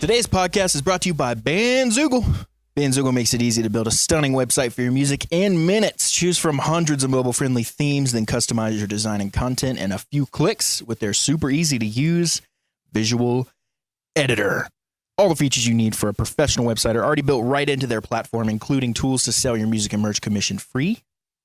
Today's podcast is brought to you by Bandzoogle. Bandzoogle makes it easy to build a stunning website for your music in minutes. Choose from hundreds of mobile-friendly themes, then customize your design and content in a few clicks with their super easy-to-use visual editor. All the features you need for a professional website are already built right into their platform, including tools to sell your music and merch commission-free,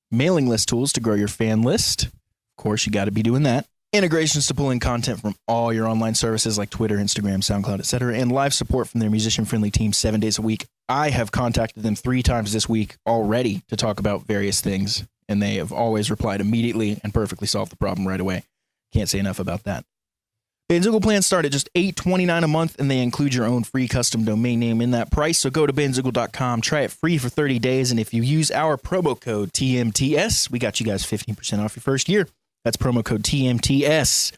mailing list tools to grow your fan list. Of course, you got to be doing that. Integrations to pull in content from all your online services like Twitter, Instagram, SoundCloud, etc., and live support from their musician-friendly team 7 days a week. I have contacted them 3 times this week already to talk about various things, and they have always replied immediately and perfectly solved the problem right away. Can't say enough about that. Bandzoogle plans start at just $8.29 a month, and they include your own free custom domain name in that price. So go to bandzoogle.com, try it free for 30 days, and if you use our promo code TMTS, we got you guys 15% off your first year. That's promo code TMTS.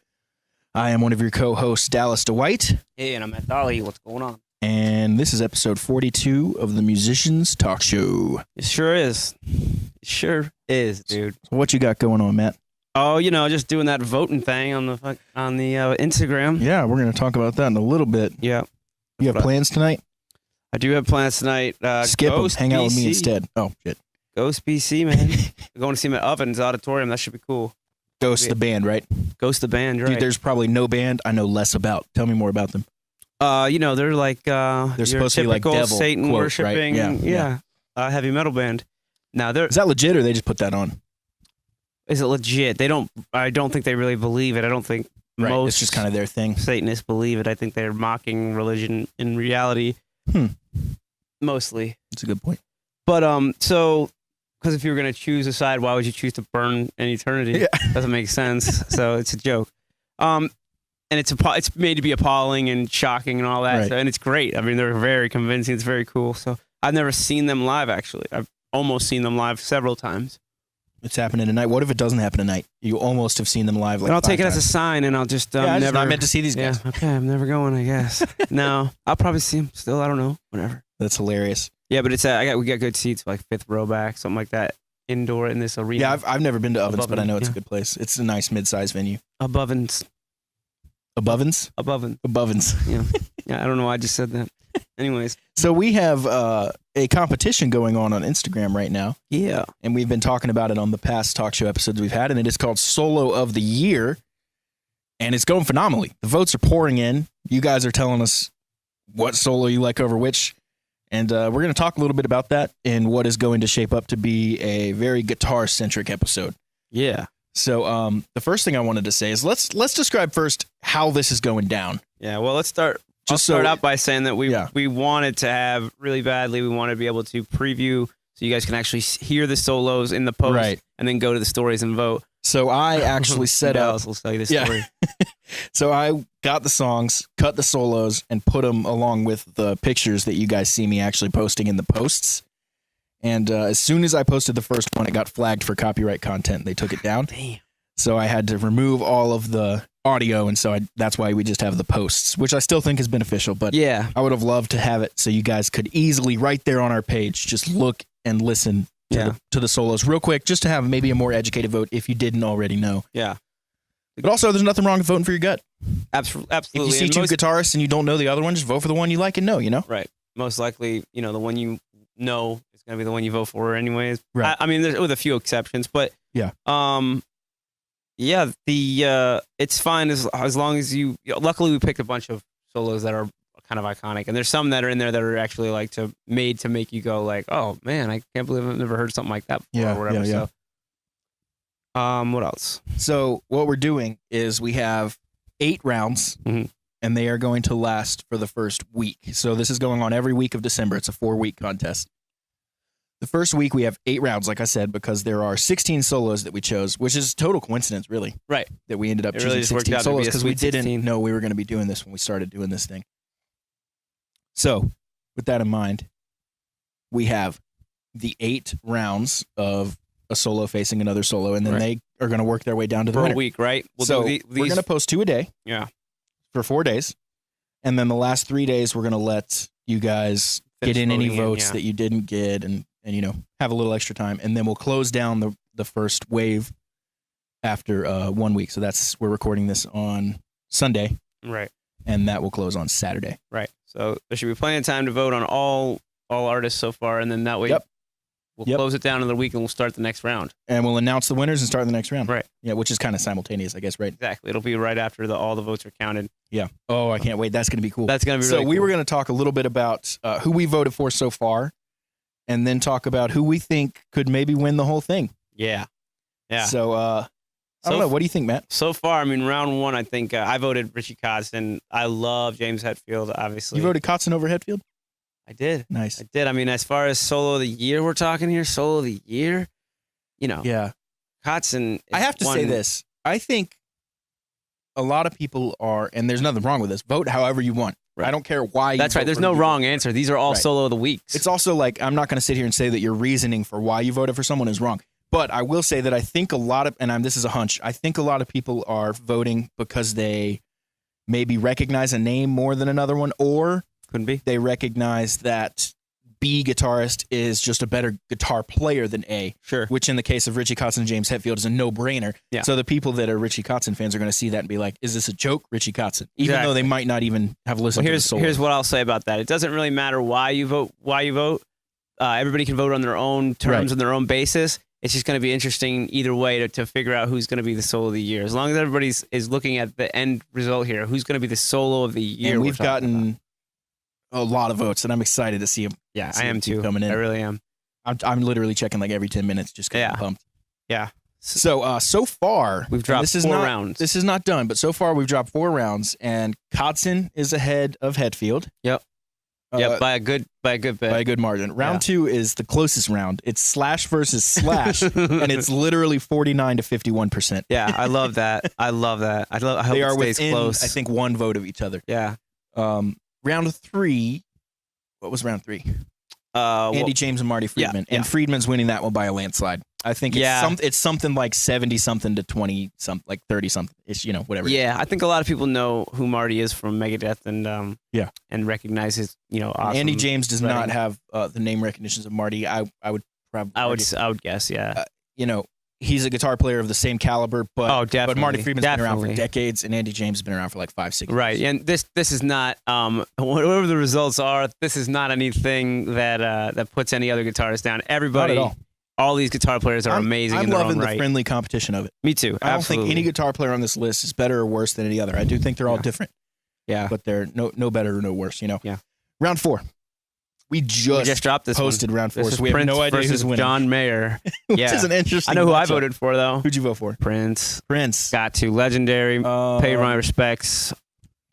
I am one of your co-hosts, Dallas Dwight. Hey, and I'm Matt Dolly. What's going on? And this is episode 42 of the Musicians Talk Show. It sure is. It sure is, dude. So what you got going on, Matt? Oh, you know, just doing that voting thing on the Instagram. Yeah, we're going to talk about that in a little bit. Yeah. You have plans tonight? I do have plans tonight. Skip them. Ghost Hang out with me BC. instead. Oh, shit. Ghost BC, man. We're going to see him at Ovens Auditorium. That should be cool. Ghost the band, right? Ghost the band, right? Dude, there's probably no band I know less about. Tell me more about them. You know, they're like They're supposed to be like typical devil Satan quote, worshiping, right? Yeah. Heavy metal band. Now, Is that legit or they just put that on? is it legit? I don't think they really believe it. I don't think most It's just kind of their thing. Satanists believe it. I think they're mocking religion in reality. Mostly. That's a good point. But so because if you were going to choose a side, why would you choose to burn in eternity? Yeah. Doesn't make sense. So it's a joke. And it's made to be appalling and shocking and all that. Right. So, and it's great. I mean, they're very convincing. It's very cool. So I've never seen them live, actually. I've almost seen them live several times. It's happening tonight. What if it doesn't happen tonight? You almost have seen them live like But I'll 5 take it as a times. sign, and I'll just I just never. not meant to see these guys. Yeah, okay, I'm never going, I guess. No, I'll probably see them still. I don't know. Whatever. That's hilarious. Yeah, but it's we got good seats, like 5th row back, something like that, indoor in this arena. Yeah, I've never been to Ovens, Above but I know it's a yeah. good place. It's a nice mid-sized venue. Abovens. Abovens? Abovens. Yeah. Yeah, I don't know why I just said that. Anyways. So we have a competition going on Instagram right now, Yeah. and we've been talking about it on the past talk show episodes we've had, and it is called Solo of the Year, and it's going phenomenally. The votes are pouring in. You guys are telling us what solo you like over which, and we're going to talk a little bit about that and what is going to shape up to be a very guitar-centric episode. Yeah. So the first thing I wanted to say is let's describe first how this is going down. Yeah, well, let's start. I'll Just so- start out by saying that we Yeah. wanted to have really badly. We wanted to be able to preview so you guys can actually hear the solos in the post, Right. and then go to the stories and vote. So I actually set up. Dallas will tell you the Yeah. story. So I got the songs, cut the solos, and put them along with the pictures that you guys see me actually posting in the posts. And as soon as I posted the first one, it got flagged for copyright content. They took it down. Damn. So I had to remove all of the audio, and so that's why we just have the posts, which I still think is beneficial. But Yeah. I would have loved to have it so you guys could easily, right there on our page, just look and listen to the solos real quick, just to have maybe a more educated vote if you didn't already know. Yeah. But also, there's nothing wrong with voting for your gut. Absolutely. If you see And 2 most- guitarists and you don't know the other one, just vote for the one you like and know, you know? Right. Most likely, you know, the one you know is going to be the one you vote for anyways. Right. I mean, there's with a few exceptions, but Yeah. Yeah, it's fine as long as luckily we picked a bunch of solos that are kind of iconic, and there's some that are in there that are actually like made to make you go like, oh man, I can't believe I've never heard something like that before or whatever. Yeah. So, what else? So what we're doing is we have 8 rounds, Mhm. and they are going to last for the first week. So this is going on every week of December. It's a 4-week contest. The first week we have 8 rounds, like I said, because there are 16 solos that we chose, which is total coincidence, really. Right. That we ended up It choosing really just worked 16 out to solos be a because we sweet didn't 16. know we were going to be doing this when we started doing this thing. So with that in mind, we have the 8 rounds of a solo facing another solo, and then Right. they are going to work their way down to the For a winner. week, right? So do we're these. going to post 2 a day. Yeah. For 4 days. And then the last 3 days, we're going to let you guys Finish get in any voting in, votes yeah. that you didn't get and, you know, have a little extra time. And then we'll close down the first wave after 1 week. So we're recording this on Sunday. Right. and that will close on Saturday. Right. So there should be plenty of time to vote on all artists so far, and then that way we'll close it down another week and we'll start the next round. And we'll announce the winners and start the next round. Right. Yeah, which is kind of simultaneous, I guess, right? Exactly. It'll be right after all the votes are counted. Yeah. Oh, I can't wait. That's going to be cool. That's going to be so really we cool. were going to talk a little bit about who we voted for so far, and then talk about who we think could maybe win the whole thing. Yeah. Yeah. So I don't know. What do you think, Matt? So far, I mean, round one, I think I voted Richie Kotzen. I love James Hetfield, obviously. You voted Kotzen over Hetfield? I did. Nice. I did. I mean, as far as solo of the year, we're talking here, solo of the year, Yeah. Kotzen. I have to say this. I think a lot of people are, and there's nothing wrong with this, vote however you want. Right. I don't care why you That's vote right. There's for no who you wrong vote for. answer. These are all Right. solo of the weeks. It's also like, I'm not going to sit here and say that your reasoning for why you voted for someone is wrong. But I will say that I think a lot of, and this is a hunch, I think a lot of people are voting because they maybe recognize a name more than another one, or Couldn't be. they recognize that B guitarist is just a better guitar player than A, Sure. which in the case of Richie Kotzen and James Hetfield is a no-brainer. Yeah. So the people that are Richie Kotzen fans are going to see that and be like, is this a joke, Richie Kotzen? Even though they Exactly. might not even have Well, listened to the solo. here's what I'll say about that. It doesn't really matter why you vote. Everybody can vote on their own terms Right. and their own basis. It's just going to be interesting either way to figure out who's going to be the solo of the year. As long as everybody is looking at the end result here, who's going to be the solo of the year? And we're we've talking gotten about. a lot of votes, and I'm excited to see them. Yeah, see I am them keep too. coming in. I really am. I'm literally checking like every 10 minutes just because I'm pumped. Yeah. So far, We've dropped this is 4 not, rounds. This is not done, but so far we've dropped 4 rounds, and Kotzen is ahead of Hetfield. Yep. By a good bit. By a good margin. Round 2 is the closest round. It's Slash versus Slash, and it's literally 49 to 51%. Yeah, I love that. I hope They are it stays within, close. I think, 1 vote of each other. Yeah. Round 3. What was round 3? Andy James and Marty Friedman. yeah. And Friedman's winning that one by a landslide. I think it's something like 70-something to 20-something, like 30-something. It's, whatever. Yeah, I think a lot of people know who Marty is from Megadeth and recognize his, awesome. Andy James does writing. not have the name recognitions of Marty. I would probably I would guess, yeah. he's a guitar player of the same caliber, but definitely. But Marty Friedman's been around for Definitely. decades, and Andy James has been around for like 5-6 years. Right, and this is not whatever the results are. This is not anything that puts any other guitarist down. Everybody, Not at all these guitar players are amazing. I'm in their loving own the right. friendly competition of it. Me too. I don't absolutely. think any guitar player on this list is better or worse than any other. I do think they're all different, Yeah, but they're no better or no worse. Yeah. Round 4. We we just just dropped this posted one. round 4, This is so we have Prince no idea versus who's winning. John Mayer. Which Yeah. is an interesting. I know who I matchup. voted for though. Who'd you vote for? Prince. Prince. Got to legendary. Pay my respects.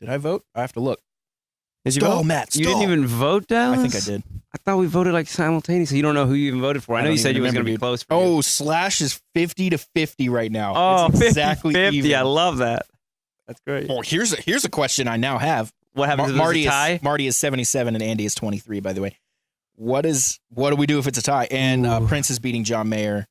Did I vote? I have to look. Did you Stall, vote? Matt. You didn't stall. even vote, Dallas? I think I did. I thought we voted like simultaneously. You don't know who you even voted for. I know don't you said even you was going to remember, be dude. close. For you. Oh, Slash is 50 to 50 right now. Oh, it's 50, exactly 50. even. I love that. That's great. Oh, here's a question I now have. What happens if Marty it's a tie? Marty is 77 and Andy is 23. By the way, what do we do if it's a tie? And Ooh. Prince is beating John Mayer,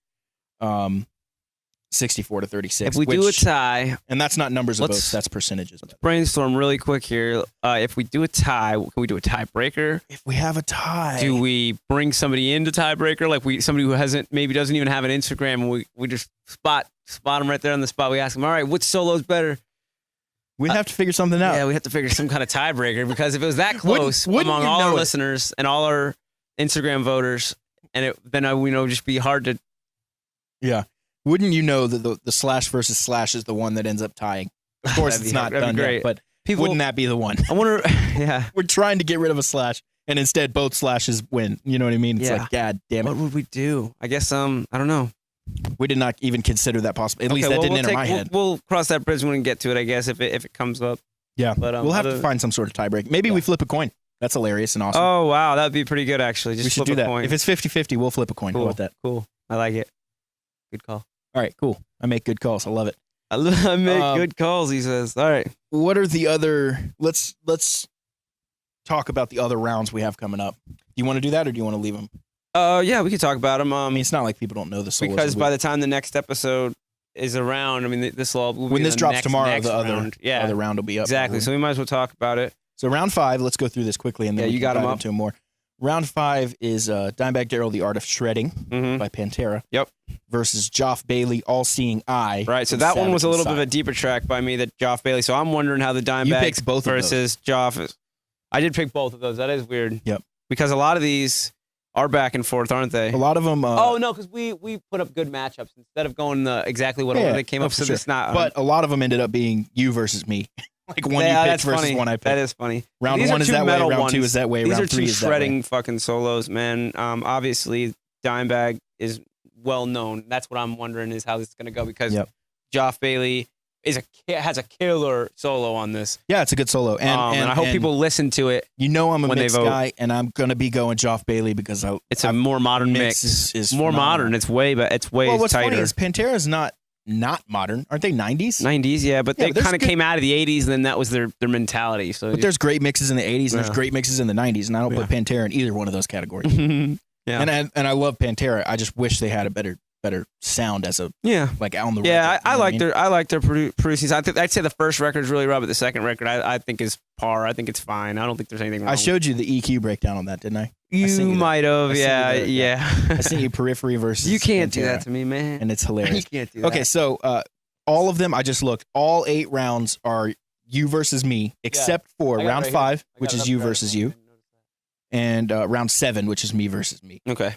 64 to 36. If we do a tie, and that's not numbers of Let's- votes, that's percentages. brainstorm really quick here. If we do a tie, can we do a tiebreaker? If we have a tie, Do we bring somebody into tiebreaker, like somebody who maybe doesn't even have an Instagram, and we just spot them right there on the spot? We ask them, all right, which solo's better? we'd have to figure something out. Yeah, we have to figure some kind of tiebreaker because if it was that Wouldn't- close wouldn't among you all know our it? listeners and all our Instagram voters, and then we know just be hard to. Yeah. Wouldn't you know that the Slash versus Slash is the one that ends up tying? Of course, That'd it's be- not that'd be done great. yet, but People, wouldn't that be the one? I wonder. Yeah. We're trying to get rid of a Slash, and instead both Slashes win. You know what I mean? It's Yeah. like, God damn it. What would we do? I guess I don't know. We did not even consider that possible. At least that didn't enter my head. We'll cross that bridge when we get to it. I guess if it comes up. Yeah, But we'll have to other- find some sort of tiebreak. Maybe we flip a coin. That's hilarious and awesome. Oh wow, that'd be pretty good actually. Just we should flip do a that. coin. If it's 50-50, we'll flip a coin. cool. How about that? Cool. I like it. Good call. All right, cool. I make good calls. I love it. I make good calls. He says. All right. What are the other? Let's talk about the other rounds we have coming up. Do you want to do that, or do you want to leave them? Yeah, we could talk about him. I mean, it's not like people don't know the solos. Because by the time the next episode is around, I mean, this will be when this the drops next tomorrow, next the other round. Yeah, other round will be up. exactly. So we might as well talk about it. So round 5, let's go through this quickly, and then Yeah, we you can got 'em dive up. into 'em more. Round 5 is Dimebag Darrell, The Art of Shredding Mhm. by Pantera. Yep. Versus Joff Bailey, All Seeing Eye. Right, so from that one was a Savage little bit of a Inside. deeper track by me, that Joff Bailey. So I'm wondering how the You Dimebags picked both of those. versus Joff is. I did pick both of those. That is weird. Yep. Because a lot of these are back and forth, aren't they? A lot of them. Oh no, because we put up good matchups instead of going exactly what order they came up. for So sure. it's not. But a lot of them ended up being you versus me. Like one yeah, you picked that's versus funny. one I picked. That is funny. Round These are 1 is two that way. metal Round ones. 2 is that way. These round are 3 two is that way. shredding fucking solos, man. Obviously, Dimebag is well known. That's what I'm wondering is how this is gonna go, because Yep. Joff Bailey has a killer solo on this. Yeah, it's a good solo. And I hope people listen to it. You know I'm a when they mixed vote. guy, and I'm going to be going Joff Bailey because It's a more modern mix. is more phenomenal. modern. It's way Well, what's tighter. funny is Pantera's not modern. Aren't they 90s? 90s, yeah, but Yeah, they but there's kind of good- came out of the 80s, and then that was their mentality. So But there's great mixes in the 80s and there's Yeah. great mixes in the 90s, and I don't put Pantera in either one of those categories. yeah, And I love Pantera. I just wish they had a better sound as a yeah. like on the Yeah, record, I you know like what their producing. I'd say the first record's really rough, but the second record I think is par. I think it's fine. I don't think there's anything wrong. I showed you the EQ breakdown on that, didn't I? you sent you that. might have, I sent you yeah, that, yeah. I sent you Periphery versus You can't do Pantera, that to me, man. and it's You hilarious. can't do that. Okay, so all of them, I just looked. All 8 rounds are you versus me, except for I got it round right 5, here. I which got it is up you there. versus you, and round 7, which is me versus me. Okay.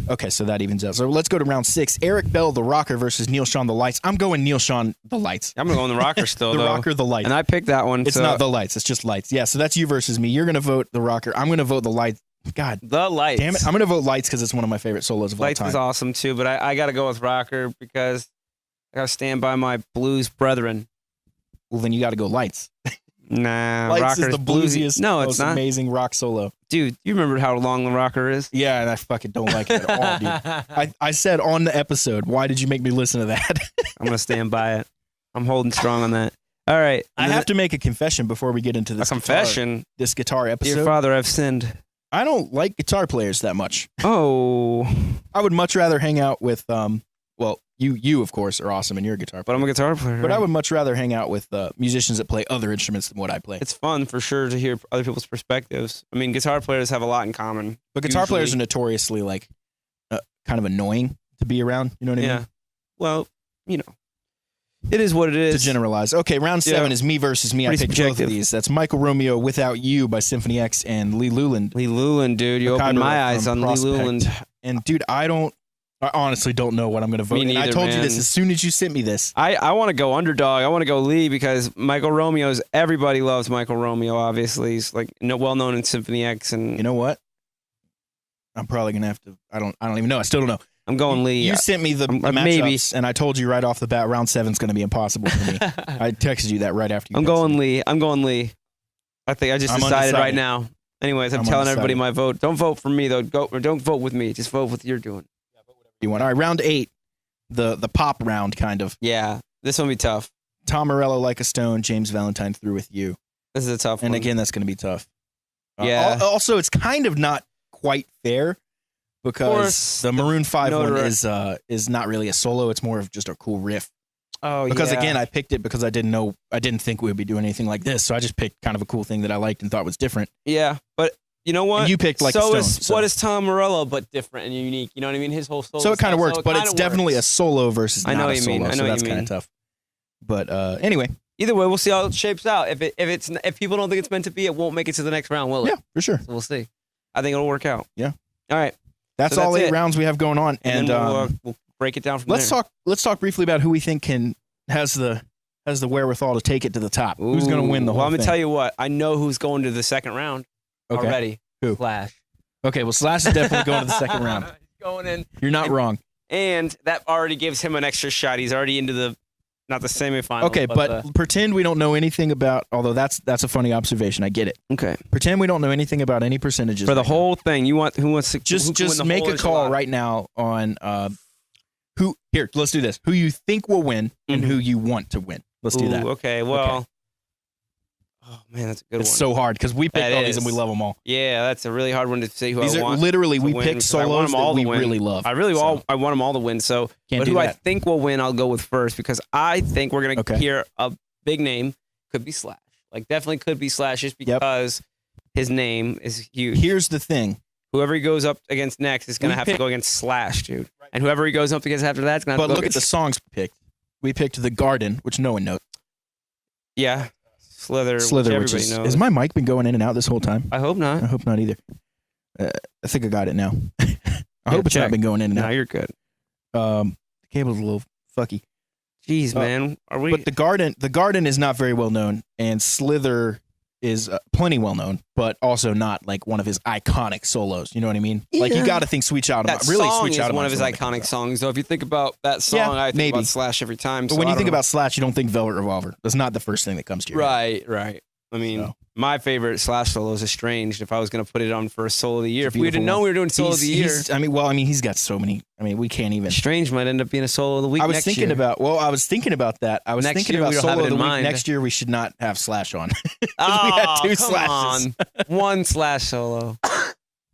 Okay, so that evens out. So let's go to round 6. Eric Bell, the Rocker, versus Neil Sean, the Lights. I'm going Neil Sean, the Lights. I'm gonna go on the rocker still, The though. Rocker, the Lights. And I picked that one. It's so not the Lights. It's just Lights. Yeah, so that's you versus me. You're going to vote the Rocker. I'm going to vote the Lights. God the Lights. damn it. I'm going to vote Lights because it's one of my favorite solos of Lights all is time. awesome too, but I got to go with rocker because I got to stand by my blues brethren. Well, then you got to go Lights. Nah, Lights rocker is the bluesiest, No, it's most not. amazing rock solo. Dude, you remember how long the rocker is? Yeah, and I fucking don't like it at all, dude. I said on the episode, why did you make me listen to that? I'm gonna stand by it. I'm holding strong on that. All right, I have to make a confession before we get into a this confession. this guitar Dear episode. Father, I've sinned. I don't like guitar players that much. Oh, I would much rather hang out with well, you of course are awesome and you're a guitar player. but I'm a guitar player. But I right? would much rather hang out with musicians that play other instruments than what I play. It's fun for sure to hear other people's perspectives. I mean, guitar players have a lot in common. But guitar players are usually. notoriously like kind of annoying to be around. You know what I mean? Yeah. Well, you know, it is what it To is. generalize. Okay, round 7 Yeah. is me versus me. Pretty I picked both subjective. of these. That's Michael Romeo, Without You by Symphony X, and Lee Luland. Lee Luland, dude, you opened Macabre my eyes from on Prospect. Lee Luland. And dude, I honestly don't know what I'm going to vote. Me And I neither, told you this man. as soon as you sent me this. I want to go underdog. I want to go Lee because Michael Romeo's. Everybody loves Michael Romeo. Obviously, he's like well known in Symphony X, and You know what? I'm probably going to have to. I don't even know. I still don't know. I'm going Lee. You sent me the matchups, maybe. and I told you right off the bat, round 7's going to be impossible for me. I texted you that right after you. I'm texted going me. Lee. I'm going Lee. I think I just I'm decided right undecided. now. Anyways, I'm I'm telling everybody undecided. my vote. Don't vote for me though. Don't vote with me. Just vote with what you're doing. You want? All right, round 8, the pop round kind of. Yeah, this one will be tough. Tom Morello, Like a Stone, James Valentine, Through with You. This is a tough And one. again, that's going to be tough. Yeah. Also, it's kind of not quite fair because course, the Maroon 5 one notoriety- is not really a solo. It's more of just a cool riff. oh, Because yeah. again, I picked it because I didn't think we would be doing anything like this. So I just picked kind of a cool thing that I liked and thought was different. yeah, but you know what? And you picked Like a so Stone. is so. what is Tom Morello, but different and unique. You know what I mean? His whole solo. So it kind of stuff, works, so it but kinda it's definitely a works. solo versus I know not what a you solo. mean. I know so what that's you kind mean. of tough. But anyway, Either way, we'll see how it shapes out. If people don't think it's meant to be, it won't make it to the next round, will it? yeah, for sure. So we'll see. I think it'll work out. Yeah. All right. That's So all that's 8 it. rounds we have going on. And, And then we'll break it down from let's there. talk briefly about who we think has the wherewithal to take it to the top. Who's going to win the whole Well, I'm thing? gonna tell you what. I know who's going to the second round Okay. already. Who? Slash. Okay, well, Slash is definitely going to the second round. He's going in, You're not wrong. and that already gives him an extra shot. He's already into the not the semifinal. Okay, but pretend we don't know anything about. Although that's a funny observation. I get it. okay. Pretend we don't know anything about any percentages For the right now. whole thing, who wants to who can Just win the make whole a call enchilada? right now on who. Here, let's do this. Who you think will win and Mhm. who you want to win. Let's do that. Ooh, okay. Well. Oh man, that's a good It's one. so hard because we picked That all these is. and we love them all. Yeah, that's a really hard one to say who These I are want. literally to we win picked because I want solos them all that to we win. really love. I really So, I want them all to win. So, can't but do who I that. think will win, I'll go with first because I think we're gonna Okay. hear a big name. Could be Slash. Like definitely could be Slash just Yep. because his name is huge. Here's the thing. Whoever he goes up against next is gonna have to go against Slash, dude. Right. And whoever he goes up against after that's gonna have to go look at the songs we picked. We picked The Garden, which no one knows. Yeah. Slither, which which everybody knows. Has my mic been going in and out this whole time? I hope not. I hope not either. I think I got it now. I hope it's check. not been going in and No, out. you're good. The cable's a little fucky. Jeez, man. Are we? But the garden is not very well known, and Slither is plenty well known, but also not like one of his iconic solos. You know what I mean? Like you got to think Sweet Child of that Mine. Really, song Sweet is Child of one Mine of his iconic songs. Though, if you think about that song, I think maybe. about Slash every time. But when you think about Slash, you don't think Velvet Revolver. That's not the first thing that comes to your head. Right. I mean, So. my favorite Slash solo is Estranged. If I was going to put it on for a solo of the year, It's a if we didn't beautiful know we were doing solo of the year, He's got so many. I mean, we can't even. Estranged might end up being a solo of the week. I was next thinking year. about. Well, I was thinking about that. I was Next thinking year, about we don't have solo it of the in week. mind. Next year, we should not have Slash on. Oh, we had two come Slashes. on. One Slash solo. All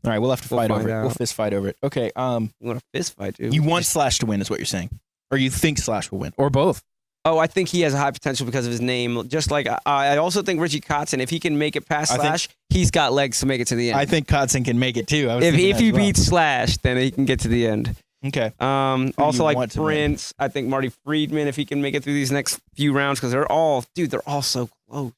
right, we'll have to We'll fight find over it. out. We'll fist fight over it. Okay. You want a fist fight, dude? You want Slash to win, is what you're saying, or you think Slash will win, or both? Oh, I think he has a high potential because of his name. Just like I also think Richie Kotzen, if he can make it past Slash, he's got legs to make it to the end. I think Kotzen can make it too. If he beats Slash, then he can get to the end. Okay. Also, you like want to win? Prince, I think Marty Friedman, if he can make it through these next few rounds, because they're all so close.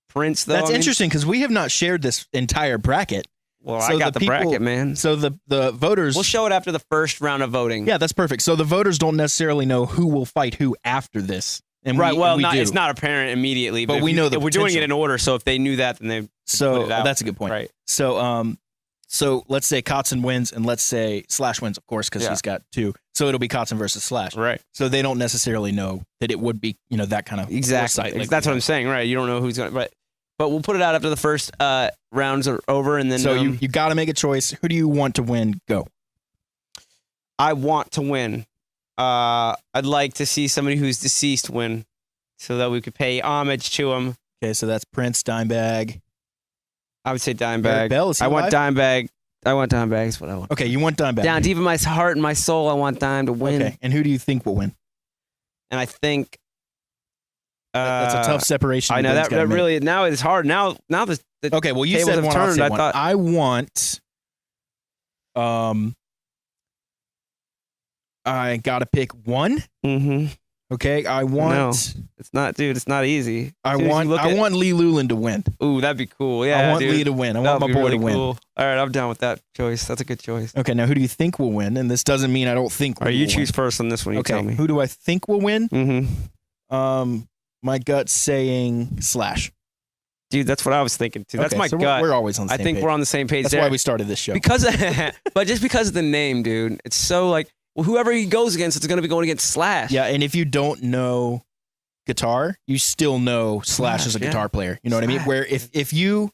Prince, though, That's interesting because we have not shared this entire bracket. Well, So I got the people- bracket, man. So the voters. We'll show it after the first round of voting. Yeah, that's perfect. So the voters don't necessarily know who will fight who after this. And Right. we do. It's not apparent immediately, But if we know the we're doing it potential. in order. So if they knew that, then they put So it out. that's a good point. Right. So let's say Kotzen wins, and let's say Slash wins, of course, because Yeah. he's got two. So it'll be Kotzen versus Slash. Right. So they don't necessarily know that it would be, that kind of Exactly. foresight, like That's we what I'm have. saying. Right. You don't know who's going to. But we'll put it out after the first rounds are over, and then. So you got to make a choice. Who do you want to win? Go. I want to win. I'd like to see somebody who's deceased win, so that we could pay homage to him. Okay, so that's Prince, Dimebag. I would say Barrett Dimebag. Bell, is he I want alive? Dimebag. I want Dimebag. Is what I want. Okay, you want Dimebag. Down deep in my heart and my soul, I want Dime to win. Okay, and who do you think will win? And I think That's a tough separation. I know Ben's that gotta make. really now it's hard. Now the Okay, well, you tables said have one. I'll turned. say I one. thought- I want. I gotta pick one. Mm-hmm. Okay, I want. It's not, dude. It's not easy. I As soon as want. you look I at- want Lee Lulin to win. Ooh, that'd be cool. Yeah, I want dude. Lee to win. I That want my would be boy really to win. cool. All right, I'm down with that choice. That's a good choice. Okay, now who do you think will win? And this doesn't mean I don't think. All right, Lee you will choose win. first on this one. You Okay, tell me. who do I think will win? Mm-hmm. My gut's saying Slash. Dude, that's what I was thinking too. That's Okay, my so gut. We're always on the I same think page. we're on the same page That's there. why we started this show. But just because of the name, dude, it's so like, well, whoever he goes against, it's going to be going against Slash. Yeah, and if you don't know guitar, you still know Slash as a Slash, guitar yeah. player. You know what I mean? Slash. Where if you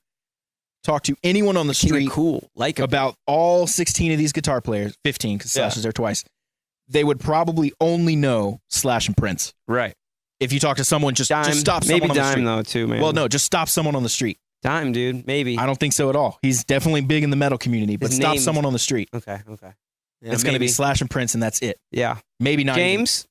talk to anyone on the Keep it street cool, like about all 16 of these guitar players, 15 because Slash Yeah. is there twice, they would probably only know Slash and Prince. right. If you talk to someone, just stop maybe someone on the Dime street. though too, man. Well, no, just stop someone on the street. Dime, dude, maybe. I don't think so at all. He's definitely big in the metal community, but His stop name's- someone on the street. Okay. Yeah, It's going to be maybe. Slash and Prince, and that's it. Yeah. Maybe not even. James,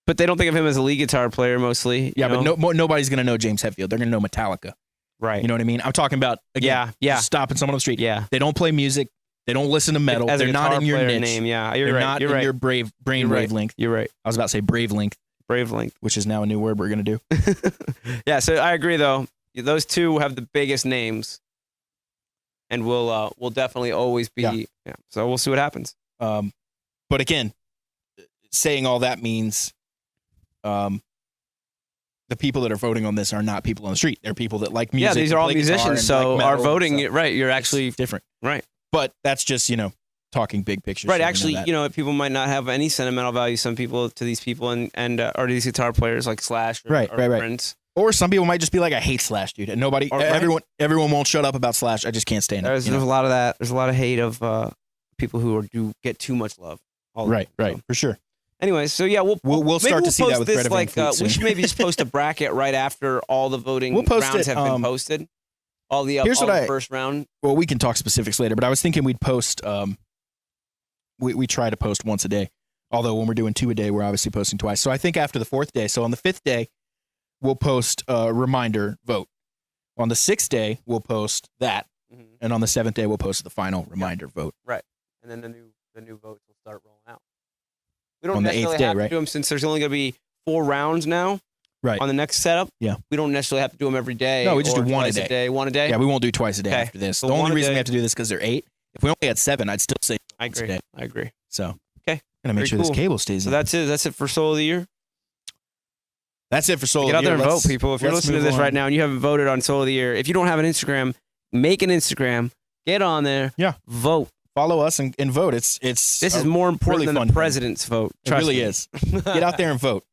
but they don't think of him as a lead guitar player mostly. Yeah, you know? but nobody's going to know James Hetfield. They're going to know Metallica. Right. You know what I mean? I'm talking about, again, Yeah. just stopping someone on the street. Yeah. They don't play music. They don't listen to metal. As a They're not guitar in your player niche. name. Yeah. You're They're right. not You're in right. your brain You're right. wavelength. You're right. I was about to say brave length, Brave Link. which is now a new word we're going to do. Yeah. So I agree though. Those two have the biggest names, and we'll definitely always be. Yeah. So we'll see what happens. But again, saying all that means the people that are voting on this are not people on the street. They're people that like music. Yeah, these are all play guitar, musicians, and so like our metal, voting, so right? You're it's actually different. right. But that's just, talking big picture. Right. so we know Actually, that. people might not have any sentimental value. Some people to these people and or these guitar players like Slash or, Right. Prince. Or some people might just be like, I hate Slash, dude. And nobody, Or- everyone won't shut up about Slash. I just can't stand it. There's a lot of that. There's a lot of hate of people who do get too much love. all the Right, time. right, So, for sure. anyway, so yeah, we'll We'll start maybe to see that post with this, Greta Van like Fleet we soon. should maybe just post a bracket right after all the voting We'll post rounds it, have been posted. All the here's all what the I- first round. Well, we can talk specifics later, but I was thinking we'd post, we try to post once a day. Although when we're doing 2 a day, we're obviously posting twice. So I think after the 4th day, so on the 5th day, we'll post a reminder vote. On the 6th day, we'll post that. Mhm. And on the 7th day, we'll post the final reminder vote. Right. And then the new votes will start rolling out. We don't On the necessarily 8th day, have right? to do them since there's only going to be 4 rounds now. Right. On the next setup. Yeah. We don't necessarily have to do them every day. No, we just or do one a twice day. One a day. Yeah, we won't do twice a day Okay. after this. So The only one a reason day. we have to do this because they're 8. If we only had 7, I'd still say I once a agree. day. I agree. So Okay. Gonna make Very sure cool. this cable stays So in. that's it. That's it for Soul of the Year. That's it for Soul Get of out the there Year. and Let's- vote, people. If you're let's listening to move this on. right now and you haven't voted on Soul of the Year, if you don't have an Instagram, make an Instagram. Get on there. Yeah. Vote. Follow us and vote. It's This is more important really than fun the thing. president's vote. It Trust really me. is. Get out there and vote.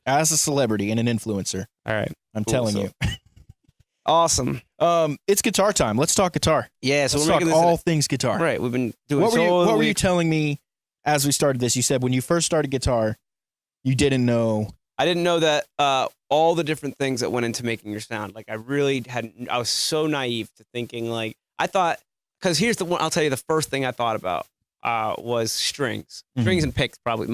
As a celebrity and an influencer, All right. I'm Cool, telling so- you. Awesome. It's guitar time. Let's talk guitar. Yeah. So Let's we're talk making this all things guitar. right. We've been doing What were you Soul of the What were you Week. telling me as we started this? You said when you first started guitar, you didn't know. I didn't know that all the different things that went into making your sound. Like I really hadn't. I was so naive to thinking like I thought. Because here's the one. I'll tell you the first thing I thought about was strings, Mhm. strings and picks probably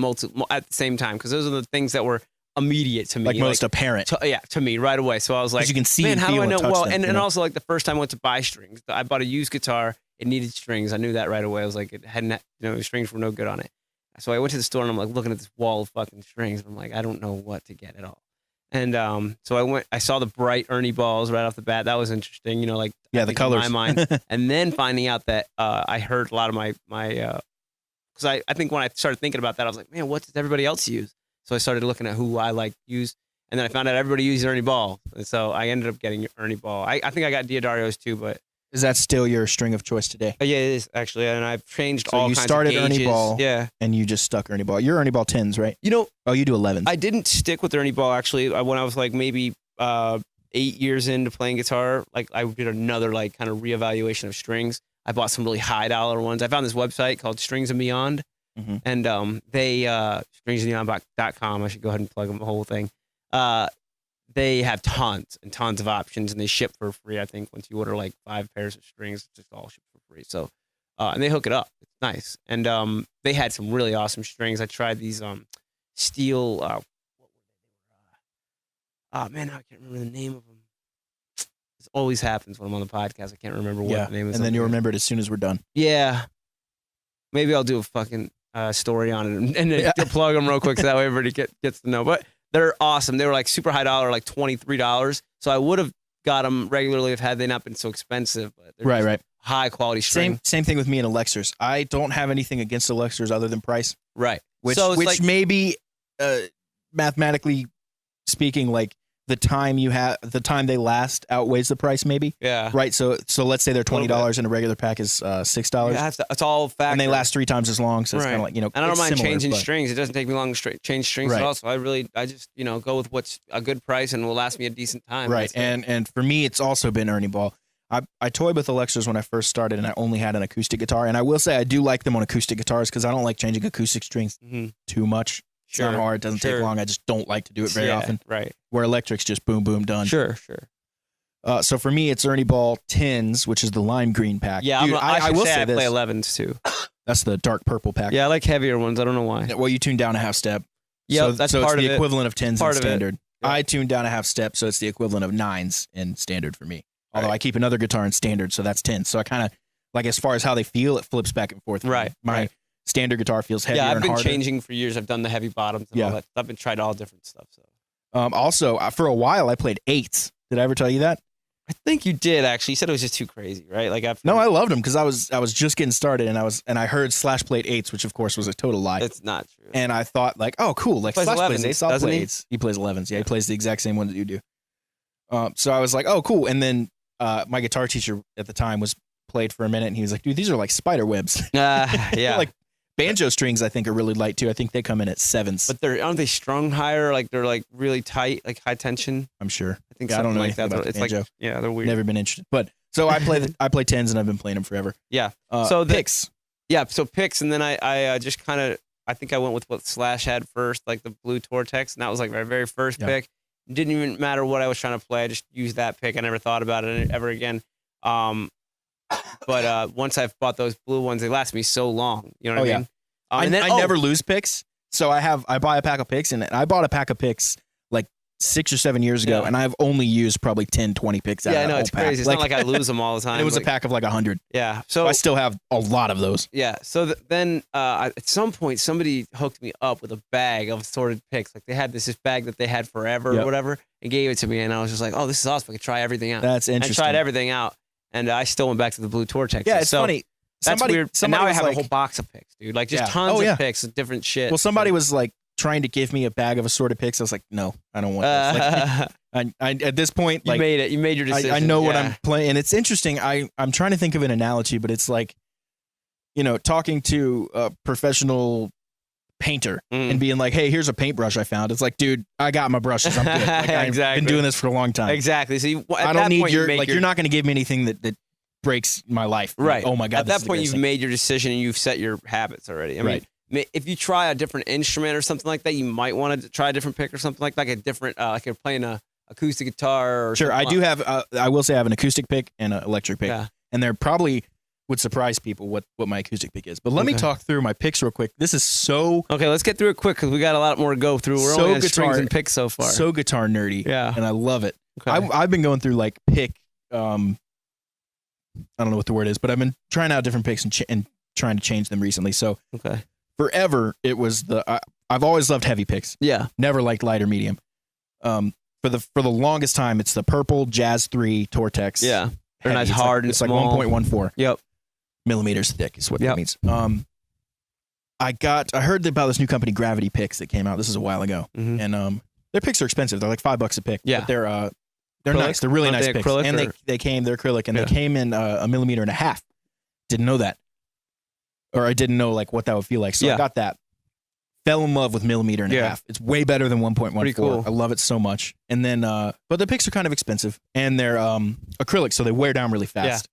at the same time. Because those are the things that were immediate to me. Like most apparent. To me right away. So I was like, you can see man, and how do feel I and know? touch Well, them, and, you and know? also like the first time I went to buy strings, I bought a used guitar. It needed strings. I knew that right away. I was like, it hadn't. The strings were no good on it. So I went to the store and I'm like looking at this wall of fucking strings. I'm like, I don't know what to get at all. And so I saw the bright Ernie balls right off the bat. That was interesting. Like Yeah, I the think in colors. my mind. And then finding out that I heard a lot of my because I think when I started thinking about that, I was like, man, what does everybody else use? So I started looking at who I like use, and then I found out everybody uses Ernie Ball, and so I ended up getting Ernie Ball. I think I got Diodario's too, but Is that still your string of choice today? yeah, it is actually, and I've changed So all you kinds started of Ernie gauges. Ball. Yeah, And you just stuck Ernie Ball. You're Ernie Ball 10s, right? Oh, you do 11s. I didn't stick with Ernie Ball actually. When I was like maybe 8 years into playing guitar, like I did another like kind of reevaluation of strings. I bought some really high dollar ones. I found this website called Strings and Beyond, Mhm. and they stringsandbeyond.com. I should go ahead and plug them the whole thing. They have tons and tons of options, and they ship for free. I think once you order like 5 pairs of strings, it's just all shipped for free. So, and they hook it up. It's nice, and they had some really awesome strings. I tried these steel. What were they? Oh man, now I can't remember the name of them. This always happens when I'm on the podcast. I can't remember what yeah. the name is. And then you'll remember it as soon as we're done. Yeah, maybe I'll do a fucking story on it and then plug them real quick so that way everybody gets to know. But they're awesome. They were like super high dollar, like $23. So I would have got them regularly if had they not been so expensive. But they're just Right. high quality string. Same thing with me and Alexers. I don't have anything against Alexers other than price, Right. which so it's like, may be mathematically speaking, like the time they last outweighs the price, maybe. yeah. Right. So let's say they're $20 and a regular pack is $6, It's all factor. and they last 3 times as long. So it's Right. kind of like And I don't it's mind similar, changing but- strings. It doesn't take me long to change strings Right. at all. So I just go with what's a good price and will last me a decent time. Right. That's it. And for me, it's also been Ernie Ball. I toyed with Alexers when I first started, and I only had an acoustic guitar. And I will say I do like them on acoustic guitars because I don't like changing acoustic strings Mhm. too much. It's not hard. It doesn't take Sure. long. I just don't like to do it very Yeah, often. Right. Where electric's just boom, boom, done. Sure. So for me, it's Ernie Ball 10s, which is the lime green pack. Yeah, Dude, I will say say I this. play 11s too. That's the dark purple pack. Yeah, I like heavier ones. I don't know why. Well, you tune down a half step. Yep, so, that's so part it's of the it. equivalent of 10s Part in of it. standard. Yeah. I tune down a half step, so it's the equivalent of 9s in standard for me. Although Right. I keep another guitar in standard, so that's 10. So I kind of, like, as far as how they feel, it flips back and forth. for me. Right, My right. standard guitar feels heavier Yeah, I've and been harder. changing for years. I've done the heavy bottoms and all Yeah. that. I've been tried all different stuff. So Also, for a while, I played 8s. Did I ever tell you that? I think you did actually. You said it was just too crazy, right? Like No, I loved them because I was just getting started, and I heard Slash played 8s, which of course was a total lie. it's not true. And I thought, like, oh, cool. Like, Plays Slash plays 11s, 8s. I'll doesn't play he? 8s. He plays 11s. Yeah, he plays the exact same ones that you do. So I was like, oh, cool. And then my guitar teacher at the time played for a minute, and he was like, dude, these are like spider webs. Yeah, Like, banjo strings, I think, are really light, too. I think they come in at 7s, but aren't they strung higher? Like they're like really tight, like high tension. I'm sure. I think Yeah, I don't something know like anything that. about the It's banjo. like they're weird. Never been interested. But so I play 10s, and I've been playing them forever. Yeah. So So the- picks. Yeah, so picks, and then I just kind of I think I went with what Slash had first, like the blue Tortex, and that was like my very first Yeah. pick. It didn't even matter what I was trying to play. I just used that pick. I never thought about it ever again. But once I've bought those blue ones, they last me so long. You know what Oh, I yeah. mean? I And then, never lose picks. So I buy a pack of picks, and I bought a pack of picks like 6 or 7 years ago, Yeah. and I've only used probably 10, 20 picks out Yeah, of I that know whole it's pack. crazy. It's not like I lose them all the time. it was a like, pack of like 100. Yeah. So So I still have a lot of those. yeah. So then at some point somebody hooked me up with a bag of assorted picks. Like they had this bag that they had forever Yep. or whatever, and gave it to me, and I was just like, oh, this is awesome. I could try everything out. That's I interesting. tried everything out, and I still went back to the Blue Tortex. Yeah, it's so funny. That's weird. And Somebody now I was have like, a whole box of picks, dude. Like just Yeah. tons Oh, yeah. of picks of different shit. well, somebody was like trying to give me a bag of assorted picks. I was like, no, I don't want this. Like, I at this point, you like made it. You made your decision. I know what Yeah. I'm playing, and it's interesting. I'm trying to think of an analogy, but it's like, talking to a professional painter Mm. and being like, "Hey, here's a paintbrush I found." It's like, dude, I got my brushes. I'm good. Like, I've Exactly. been doing this for a long time. Exactly. So you, at I that don't need point, your you make like. your, You're not going to give me anything that breaks my life. right. Like, oh my god. At this that is the point, greatest you've thing. made your decision and you've set your habits already. I mean, if you try a different instrument or something like that, you might want to try a different pick or something like a different, like you're playing a acoustic guitar or Sure, I something do have. I will say I have an acoustic pick and an electric pick, Yeah. and they're probably would surprise people what my acoustic pick is. But let me Okay. talk through my picks real quick. This is so Okay, let's get through it quick because we got a lot more to go through. We're So only on strings guitar- and picks so far. so guitar nerdy. Yeah. and I love it. Okay. I've been going through like pick. I don't know what the word is, but I've been trying out different picks and trying to change them recently. So okay. forever it was I've always loved heavy picks. Yeah. Never liked light or medium. For the longest time, it's the purple Jazz 3 Tortex. Yeah. They're Heavy. nice, It's hard, and it's small. like 1.14 Yep. millimeters thick is what Yep. that means. I heard about this new company Gravity Picks that came out. This is a while ago, Mhm. and their picks are expensive. They're like $5 a pick. Yeah. but they're Acrylic? nice. They're really Aren't nice they picks, acrylic and or- they're acrylic, and Yeah. they came in a millimeter and a half. Didn't know that, or I didn't know like what that would feel like. So Yeah. I got that. Fell in love with millimeter and a Yeah. half. It's way better than 1.14. Pretty cool. I love it so much. And then, but the picks are kind of expensive, and they're acrylic, so they wear down really fast.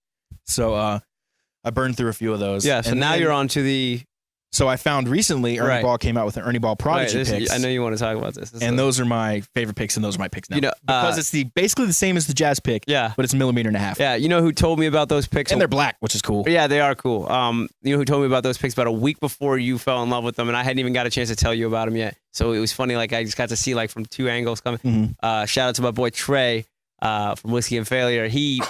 So I burned through a few of those. Yeah. So And now then- you're on to the. So I found recently Ernie Right. Ball came out with an Ernie Ball Prodigy Right, picks. I know you want to talk about this. And those are my favorite picks, and those are my picks now. You know, because it's basically the same as the Jazz pick, Yeah. but it's a millimeter and a half. Yeah. You know who told me about those picks? And they're black, which is cool. Yeah, they are cool. You know who told me about those picks about a week before you fell in love with them, and I hadn't even got a chance to tell you about them yet. So it was funny. Like I just got to see like from two angles coming. Mhm. Shout out to my boy Trey from Whiskey and Failure. He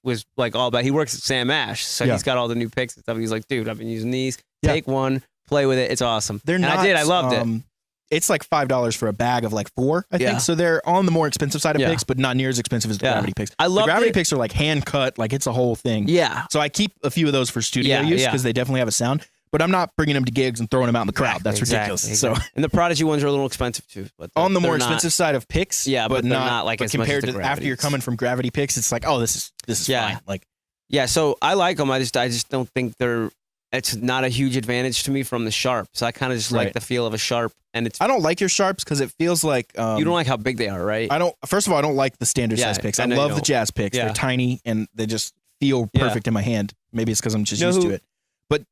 was like all about. He works at Sam Ash, so Yeah. he's got all the new picks and stuff. He's like, dude, I've been using these. Yeah. Take one, play with it. It's awesome. They're and not. I did. I loved it. It's like $5 for a bag of like 4, I Yeah. think. So they're on the more expensive side of Yeah. picks, but not near as expensive as the Yeah. Gravity picks. I The loved Gravity it. picks are like hand cut, like it's a whole thing. Yeah. So I keep a few of those for studio Yeah, use yeah. because they definitely have a sound. But I'm not bringing them to gigs and throwing them out in the crowd. That's Exactly, ridiculous. exactly. And the Prodigy ones are a little expensive too. But So on the more they're not- expensive side of picks, Yeah, but they're not like but as much as compared the to after you're Gravities. coming from Gravity picks, it's like, oh, this is Yeah. fine. Like Yeah, so I like them. I just don't think they're. It's not a huge advantage to me from the Sharp. So I kind of just like Right. the feel of a Sharp, and it's. I don't like your sharps because it feels like you don't like how big they are, right? I don't. First of all, I don't like the standard Yeah, size picks. I I know you love the don't. Jazz picks. Yeah. They're tiny and they just feel Yeah. perfect in my hand. Maybe it's because I'm just You know used who- to it. But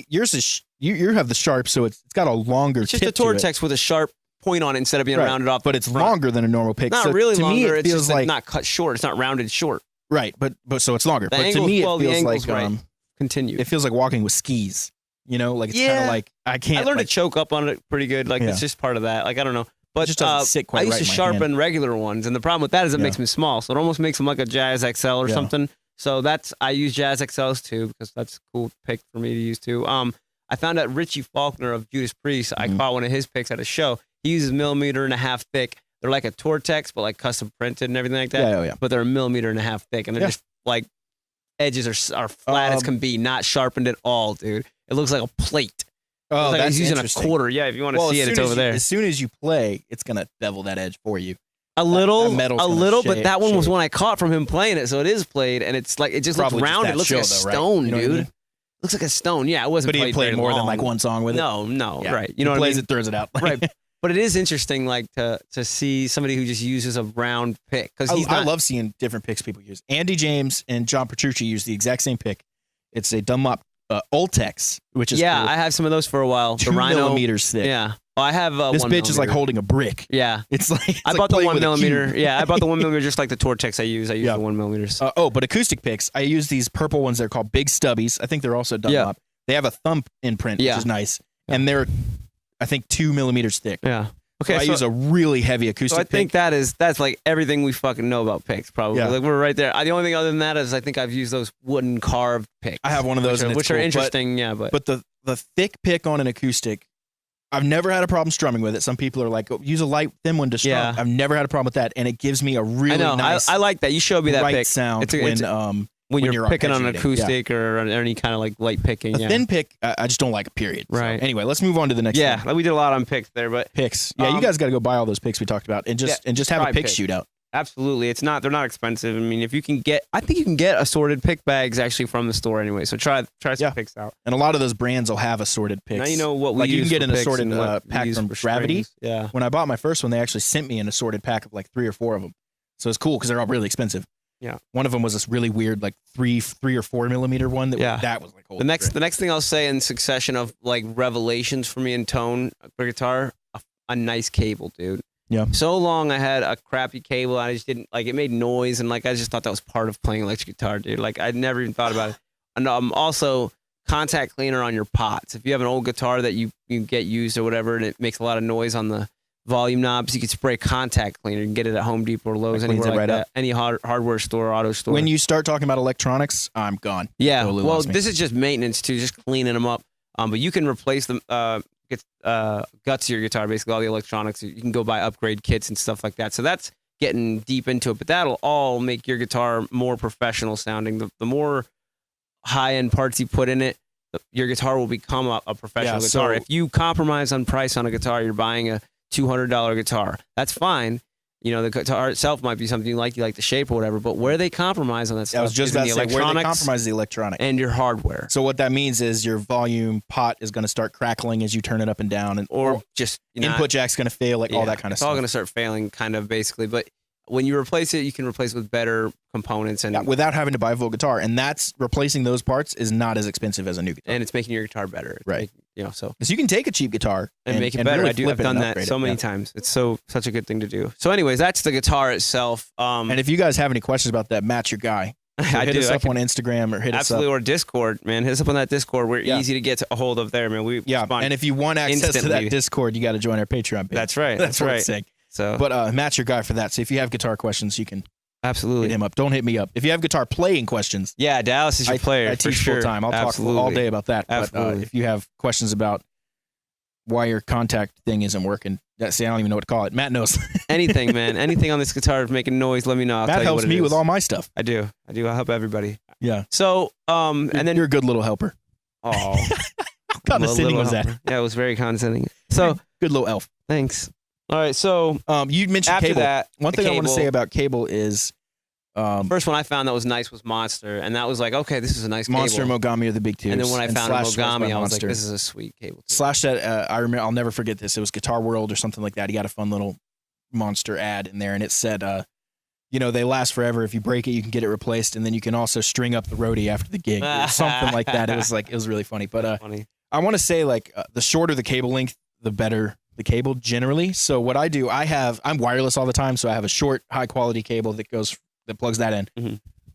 yours is you have the sharp, so it's got a longer It's just a tip to it, Tortex with a sharp point on it instead of being Right. rounded off. but it's front. longer than a normal pick. Not so really to longer. me, it it's feels just like not cut short. It's not rounded short. right, but so it's longer. The but to angles- me, it well, the feels angles, like right. Continue. it feels like walking with skis. You know, like it's kind Yeah. of like I can't. I learned like, to choke up on it pretty good. Like Yeah. it's just part of that. Like I don't know. But just doesn't sit quite I used right to in my sharpen hand. regular ones, and the problem with that is it Yeah. makes them small. So it almost makes them like a Jazz XL or Yeah. something. So I use Jazz XLs too because that's a cool pick for me to use too. I found out Richie Faulkner of Judas Priest. I Mhm. caught one of his picks at a show. He uses millimeter and a half thick. They're like a Tortex, but like custom printed and everything like that. Yeah, yeah. But they're a millimeter and a half thick, and they're Yeah. just like edges are flat as can be, not sharpened at all, dude. It looks like a plate. Oh, It's like that's he's using a interesting. quarter. Yeah, if you want to Well, see as it, it's soon over as there. As soon as you play, it's gonna bevel that edge for you. A little, that metal's a gonna little, but shave- that one was shave. one I caught from him playing it, so it is played, and it's like it just looks Probably just rounded. that It looks like a show, though, right? stone, You know what I dude. mean? Looks like a stone. Yeah, it wasn't. But he played played very more than long. like one song with it. No, Yeah. right. You He know what I plays mean? it, throws it out. Right. But it is interesting, like to see somebody who just uses a round pick because he's I not. love seeing different picks people use. Andy James and John Petrucci use the exact same pick. It's a Dunlop Ultex, which is Yeah, cool. I have some of those for a while. The 2 Rhino. millimeters thick. Yeah. Oh, I have This one bitch is like millimeter. holding a brick. Yeah. It's like it's I like bought the playing 1 with a cube. millimeter. Yeah, I bought the 1 millimeter just like the Tortex I use. I use Yeah. the 1 millimeters. But acoustic picks, I use these purple ones. They're called Big Stubbies. I think they're also Dunlop. They have a thump imprint, Yeah. which is nice, and they're I think 2 millimeters thick. Yeah. So I use a really heavy acoustic So I think pick. that's like everything we fucking know about picks, probably. Yeah. Like we're right there. The only thing other than that is I think I've used those wooden carved picks. I have one of those, which are cool, interesting. But But the thick pick on an acoustic, I've never had a problem strumming with it. Some people are like, oh, use a light thin one to strum. Yeah. I've never had a problem with that, and it gives me a really I know nice I like that. You showed me that right pick sound when you're picking on an arpeggiating. Yeah. acoustic or any kind of like light picking. A thin pick, I just don't like a period. Right. So anyway, let's move on to the next Yeah, thing. like we did a lot on picks there, but Picks. Yeah, you guys got to go buy all those picks we talked about and just have try a pick picks. shootout. absolutely, they're not expensive. I mean, if you can get, I think you can get assorted pick bags actually from the store anyway. So try some picks out. And a lot of those brands will have assorted picks. Now you know what we like you use can get for an picks assorted and what we pack use from for Gravity. strings. Yeah. When I bought my first one, they actually sent me an assorted pack of like 3 or 4 of them. So it's cool because they're all really expensive. Yeah. One of them was this really weird, like 3 or 4 millimeter one. That was like holy The next crap. the next thing I'll say in succession of like revelations for me in tone for guitar, a nice cable, dude. Yeah. So long I had a crappy cable. I just didn't like it. Made noise and like I just thought that was part of playing electric guitar, dude. Like I'd never even thought about it. And also contact cleaner on your pots. If you have an old guitar that you get used or whatever, and it makes a lot of noise on the volume knobs, you can spray contact cleaner. You can get it at Home Depot or Lowe's, That cleans anywhere it like right that. up. Any hardware store, auto store. When you start talking about electronics, I'm gone. Yeah, Totally well, lost me. this is just maintenance too, just cleaning them up. But you can replace them, guts to your guitar, basically all the electronics. You can go buy upgrade kits and stuff like that. So that's getting deep into it, but that'll all make your guitar more professional sounding. The more high end parts you put in it, your guitar will become a professional Yeah, guitar. so- If you compromise on price on a guitar, you're buying a $200 guitar. That's fine. You know, the guitar itself might be something you like the shape or whatever, but where they compromise on that stuff I was just is in about to the say where they electronics compromise the electronic. and your hardware. So what that means is your volume pot is going to start crackling as you turn it up and down, and Or just input jack's going to fail, like all yeah, that kind of it's all stuff. going to start failing, kind of basically. But when you replace it, you can replace it with better components, and Without having to buy a full guitar, and that's replacing those parts is not as expensive as a new guitar. it's making your guitar better. It's Right. making- you know, so Because you can take a cheap guitar and make it better. really I've flip it done and that upgrade so it. many Yeah. times. It's such a good thing to do. So, anyways, that's the guitar itself. And if you guys have any questions about that, Matt's your guy. So I hit do. us I up on Instagram or hit us absolutely, up. or Discord, man. Hit us up on that Discord. We're Yeah. easy to get a hold of there, man. We Yeah, respond. and if you want access to instantly. that Discord, you got to join our Patreon page. That's right. That's That's what right. it's saying. So, But Matt's your guy for that. So if you have guitar questions, you can hit absolutely. him up. Don't hit me up. If you have guitar playing questions, Yeah, Dallas is your player. I for teach sure. full time. I'll absolutely. talk all day about that. But Absolutely. if you have questions about why your contact thing isn't working, see, I don't even know what to call it. Matt knows. Anything, man. Anything on this guitar is making noise. Let me know. I'll Matt tell you helps what it me with is. all my stuff. I do. I help everybody. Yeah. So, and then you're a good little helper. oh, Condescending was that? Yeah, it was very condescending. So, Good little elf. thanks. All right. So You mentioned after cable. that, One the thing I want to cable- say about cable is first one I found that was nice was Monster, and that was like, okay, this is a nice Monster cable. and Mogami are the big two. And then when I found Slash by Mogami, I was like, Monster. this is a sweet cable. too. Slash that I remember. I'll never forget this. It was Guitar World or something like that. He got a fun little Monster ad in there, and it said, they last forever. If you break it, you can get it replaced, and then you can also string up the roadie after the gig, or something like that. It was really funny. But Funny. I want to say the shorter the cable length, the better the cable generally. So what I do, I'm wireless all the time, so I have a short, high quality cable that plugs that in.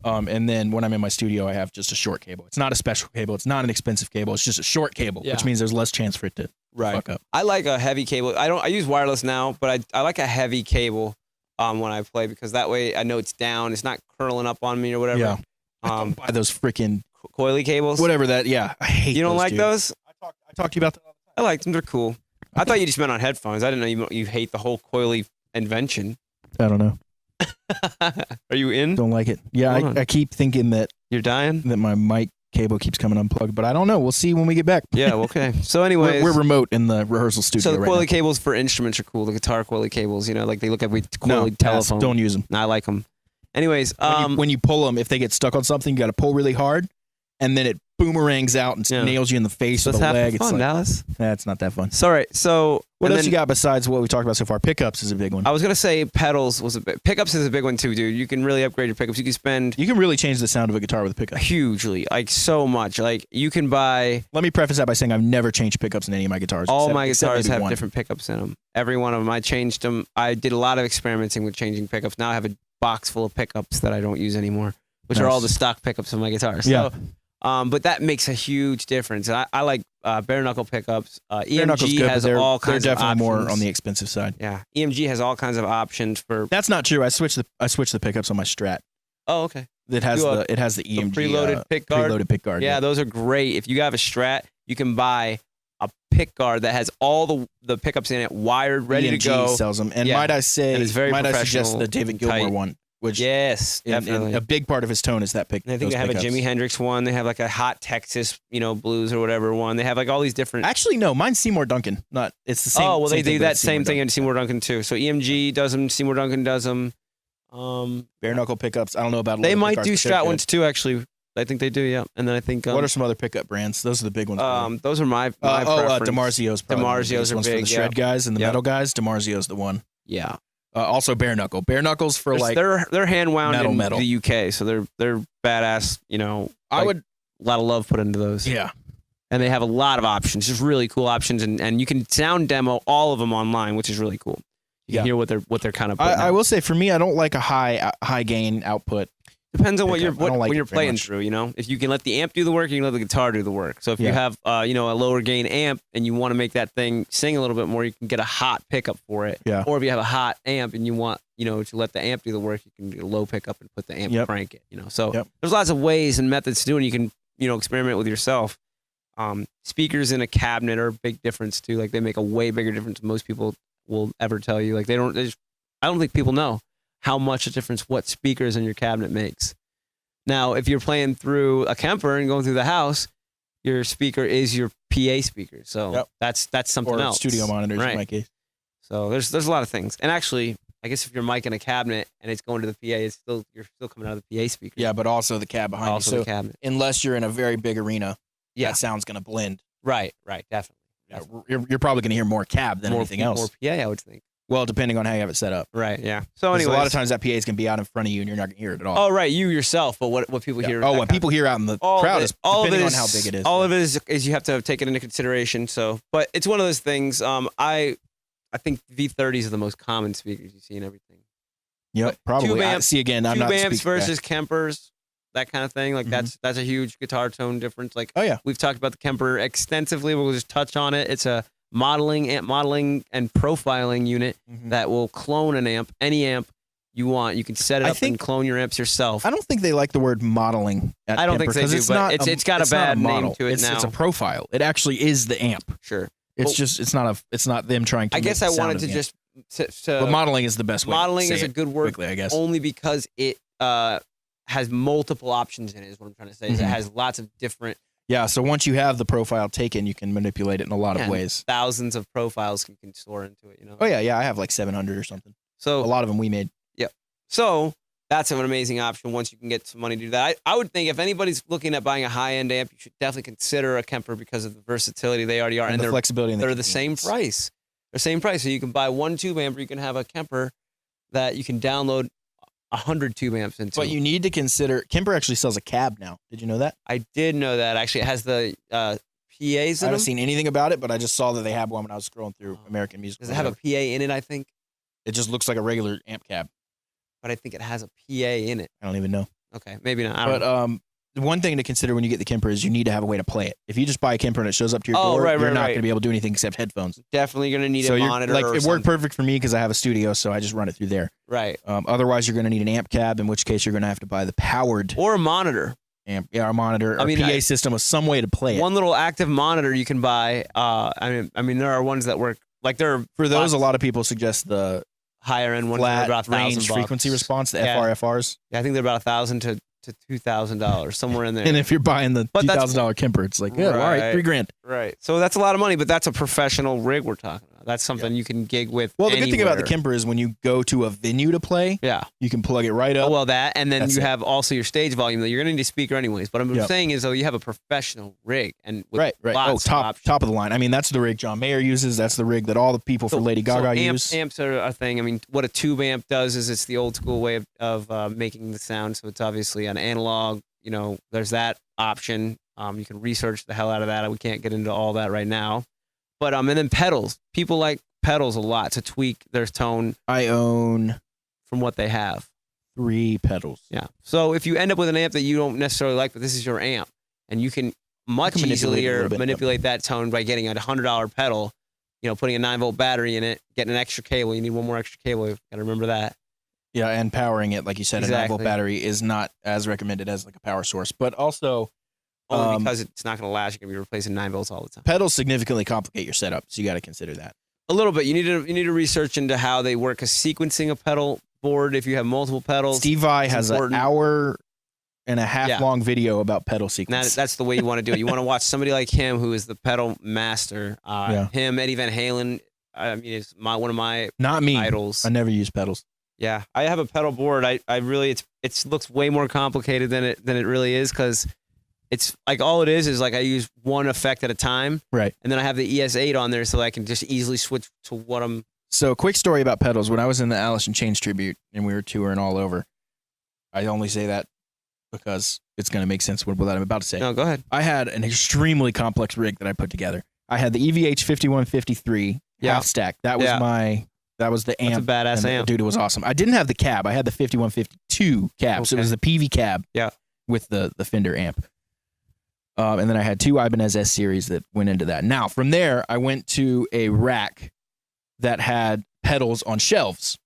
Mhm. And then when I'm in my studio, I have just a short cable. It's not a special cable. It's not an expensive cable. It's just a short cable, Yeah. which means there's less chance for it to fuck up. I like a heavy cable. I use wireless now, but I like a heavy cable when I play because that way I know it's down. It's not curling up on me or whatever. Yeah. Buy those freaking Coily cables. whatever that. Yeah, I hate. You don't those, like dude. those? I talked to you about that. I like them. They're cool. I thought you just meant on headphones. I didn't know you hate the whole coily invention. I don't know. Are you in? Don't like it. Yeah, Hold on. I keep thinking that You're dying? my mic cable keeps coming unplugged, but I don't know. We'll see when we get back. Yeah, well, okay. So anyways. We're remote in the rehearsal studio. So the right coily now. cables for instruments are cool. The guitar coily cables, like they look like coily No, telephone. don't use them. I like them. Anyways, When you pull them, if they get stuck on something, you got to pull really hard, and then it boomerangs out and Yeah. nails you in the face let's with a have leg. some It's fun, like, Dallas. that's not that fun. Sorry. So What and else then you got besides what we talked about so far? Pickups is a big one. I was gonna say pedals was pickups is a big one too, dude. You can really upgrade your pickups. You can spend You can really change the sound of a guitar with a pickup. hugely, like so much. Like you can buy Let me preface that by saying I've never changed pickups in any of my guitars. all except- my except guitars maybe have one. different pickups in them. Every one of them, I changed them. I did a lot of experimenting with changing pickups. Now I have a box full of pickups that I don't use anymore, which are Nice. all the stock pickups of my guitars. Yeah. So, but that makes a huge difference. I like bare knuckle pickups. Bare knuckle's EMG good, has but they're, all they're kinds of definitely more options. on the expensive side. Yeah, EMG has all kinds of options for. That's not true. I switched the pickups on my Strat. Oh, okay. It has Do a- the EMG preloaded pick guard. preloaded pick guard. Yeah, those are great. If you have a Strat, you can buy a pick guard that has all the pickups in it, wired, ready EMG to go. sells them. And Yeah. might I say, And it's very might I suggest professional the David and Gilmour tight. one, which Yes, and definitely. a big part of his tone is that pick. And I think those they have pickups. a Jimi Hendrix one. They have like a Hot Texas, blues or whatever one. They have like all these different. Actually, no, mine's Seymour Duncan. Not it's the same. Oh well, they same thing, do but that it's same Seymour thing Duncan. in Seymour Duncan too. So EMG does them. Seymour Duncan does them. Bare knuckle pickups. I don't know about. They leather might pick do guards, but they're Strat good. ones too. Actually, I think they do. Yeah, and then I think What are some other pickup brands? Those are the big ones. those are my preference. DiMarzio's probably one of the DiMarzio's biggest are ones for big, the shred guys and the Yep. metal guys. DiMarzio's the one. Yeah, Also bare knuckle. Bare knuckles for like they're hand wound in metal. the UK, so they're badass. I like, would a lot of love put into those. yeah. And they have a lot of options, just really cool options, and you can sound demo all of them online, which is really cool. You Yeah. can hear what they're kind of. Putting I out. will say for me, I don't like a high gain output. Depends on what pickup. you're I don't like when it you're very playing much. through. If you can let the amp do the work, you can let the guitar do the work. So if you Yeah. have a lower gain amp and you want to make that thing sing a little bit more, you can get a hot pickup for it. Yeah. Or if you have a hot amp and you want to let the amp do the work, you can do a low pickup and put the amp Yep. crank it. So Yep. there's lots of ways and methods to do it. And you can experiment with yourself. Speakers in a cabinet are a big difference too. Like they make a way bigger difference than most people will ever tell you. Like I don't think people know how much a difference what speakers in your cabinet makes. Now, if you're playing through a Kemper and going through the house, your speaker is your PA speaker. So Yep. that's something Or else. studio monitors Right. in my case. So there's a lot of things. And actually, I guess if you're mic in a cabinet and it's going to the PA, you're still coming out of the PA speaker. Yeah, but also the cab behind Also you. the So cabinet. unless you're in a very big arena, Yeah. that sound's going to blend. Right, definitely. You're probably going to hear more cab than anything else. More PA, I would think. Well, depending on how you have it set up. Right, yeah. So 'Cause anyway, a lot of times that PA is going to be out in front of you and you're not going to hear it at all. Oh, right, you yourself, but what people Yeah. hear. Oh, that what kind people hear out in the all crowd of is it, all of depending it on is- how big it is. All of it is you have to take it into consideration. So, but it's one of those things. I think V30s are the most common speakers you see in everything. Yep, probably. tube I amps- see again. I'm Tube not amps speaking to that. versus Kempers, that kind of thing. Like Mhm. that's a huge guitar tone difference. Like Oh yeah. we've talked about the Kemper extensively. We'll just touch on it. It's a amp modeling and profiling unit Mhm. that will clone an amp, any amp you want. You can set it I up think- and clone your amps yourself. I don't think they like the word modeling. At I don't think Kemper, they 'cause do, it's but not it's got a it's not bad name model. to it It's now. a profile. It actually is the amp. Sure. It's Well- just it's not them trying to. I guess make I the sound wanted of to the amp. just But modeling is the best way. modeling to is say a it good word quickly, I guess. only because it has multiple options in it. Is what I'm trying to say. Is it Mhm. has lots of different Yeah. So once you have the profile taken, you can manipulate it in a lot Yeah. of ways. thousands of profiles you can store into it. Oh yeah. I have like 700 or something. A So lot of them we made. So that's an amazing option once you can get some money to do that. I would think if anybody's looking at buying a high-end amp, you should definitely consider a Kemper because of the versatility they already are. And the they're, flexibility. And they're the same convenience. price. They're the same price. So you can buy one tube amp or you can have a Kemper that you can download 100 tube amps into. But you need to consider. Kemper actually sells a cab now. Did you know that? I did know that. Actually, it has the PAs I in haven't them. seen anything about it, but I just saw that they had one when I was scrolling through Oh. American Music. Does it have a PA in it, I think? It just looks like a regular amp cab. But I think it has a PA in it. I don't even know. Okay, maybe not. I don't But know. the one thing to consider when you get the Kemper is you need to have a way to play it. If you just buy a Kemper and it shows up to your Oh, door, right, you're right, not right. going to be able to do anything except headphones. Definitely going to need So a you're monitor like or it worked something. perfect for me because I have a studio, so I just run it through there. Right. Otherwise, you're going to need an amp cab, in which case you're going to have to buy the powered Or a monitor. amp, a monitor, I or mean, PA system with some way to play it. One little active monitor you can buy. I mean, there are ones that work like they're For those, lots a lot of people suggest the higher end ones. They're flat about range $1,000. frequency response, the Yeah. FRFRs. Yeah, I think they're about $1,000 to $2,000 somewhere in there. And if you're buying the But that's- $2,000 Kemper, it's like, yeah, all right, Right. $3,000. Right. So that's a lot of money, but that's a professional rig we're talking about. That's something you can gig with. Well, the good thing about the anywhere. Kemper is when you go to a venue to play, Yeah. you can plug it right up. Oh, well, that, and then That's you it. have also your stage volume that you're going to need a speaker anyways. But I'm Yep. saying is, though, you have a professional rig and with Right. Oh, lots of options. top of the line. I mean, that's the rig John Mayer uses. That's the rig that all the people for Lady Gaga use. Amps are a thing. I mean, what a tube amp does is it's the old school way of making the sound. So it's obviously an analog. There's that option. You can research the hell out of that. We can't get into all that right now. But and then pedals. People like pedals a lot to tweak their tone I own from what they have. 3 pedals. Yeah. So if you end up with an amp that you don't necessarily like, but this is your amp, and you can much You can manipulate it a easier little bit, manipulate that tone by getting a $100 pedal, putting a 9-volt battery in it, getting an extra cable. You need one more extra cable. You got to remember that. Yeah, and powering it, like you said, a 9-volt Exactly. battery is not as recommended as like a power source. But also, Only because it's not going to last. You're going to be replacing 9 volts all the time. pedals significantly complicate your setup, so you got to consider that. A little bit. You need to research into how they work. Cause sequencing a pedal board, if you have multiple pedals, Steve Vai has an important. hour and a half Yeah. long video about pedal and sequence. that's the way you want to do it. You want to watch somebody like him, who is the pedal master. Yeah. Him, Eddie Van Halen. I mean, it's one of my Not me. idols. I never use pedals. Yeah, I have a pedal board. I really it looks way more complicated than it really is, because it's like all it is like I use one effect at a time, Right. and then I have the ES8 on there so I can just easily switch to what I'm. So, quick story about pedals. When I was in the Alice in Chains tribute and we were touring all over, I only say that because it's going to make sense with what I'm about to say. No, go ahead. I had an extremely complex rig that I put together. I had the EVH 5153 Yeah. half stack. That was that was the amp. That's a badass and amp. Dude, it was awesome. I didn't have the cab. I had the 5152 cab. So it Okay. was the PV cab. Yeah. With the Fender amp. And then I had two Ibanez S series that went into that. Now, from there, I went to a rack that had pedals on shelves.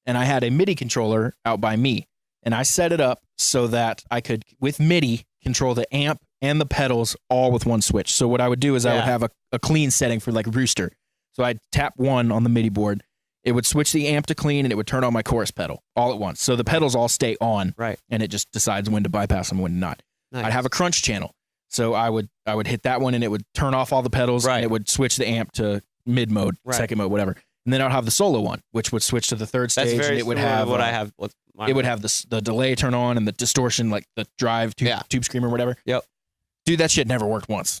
And I had a MIDI controller out by me. And I set it up so that I could, with MIDI, control the amp and the pedals all with one switch. So what I would do is I would have a clean setting for like Rooster. So I'd tap one on the MIDI board. It would switch the amp to clean, and it would turn on my chorus pedal all at once. So the pedals all stay on, Right. and it just decides when to bypass them and when to not. Nice. I'd have a crunch channel. So I would hit that one, and it would turn off all the pedals, Right. and it would switch the amp to mid mode, Right. second mode, whatever. And then I'd have the solo one, which would switch to the third That's stage, very and it would similar to have what I have. With my it would have the delay turn on and the distortion, like the drive tube screamer, whatever. Yep. Dude, that shit never worked once.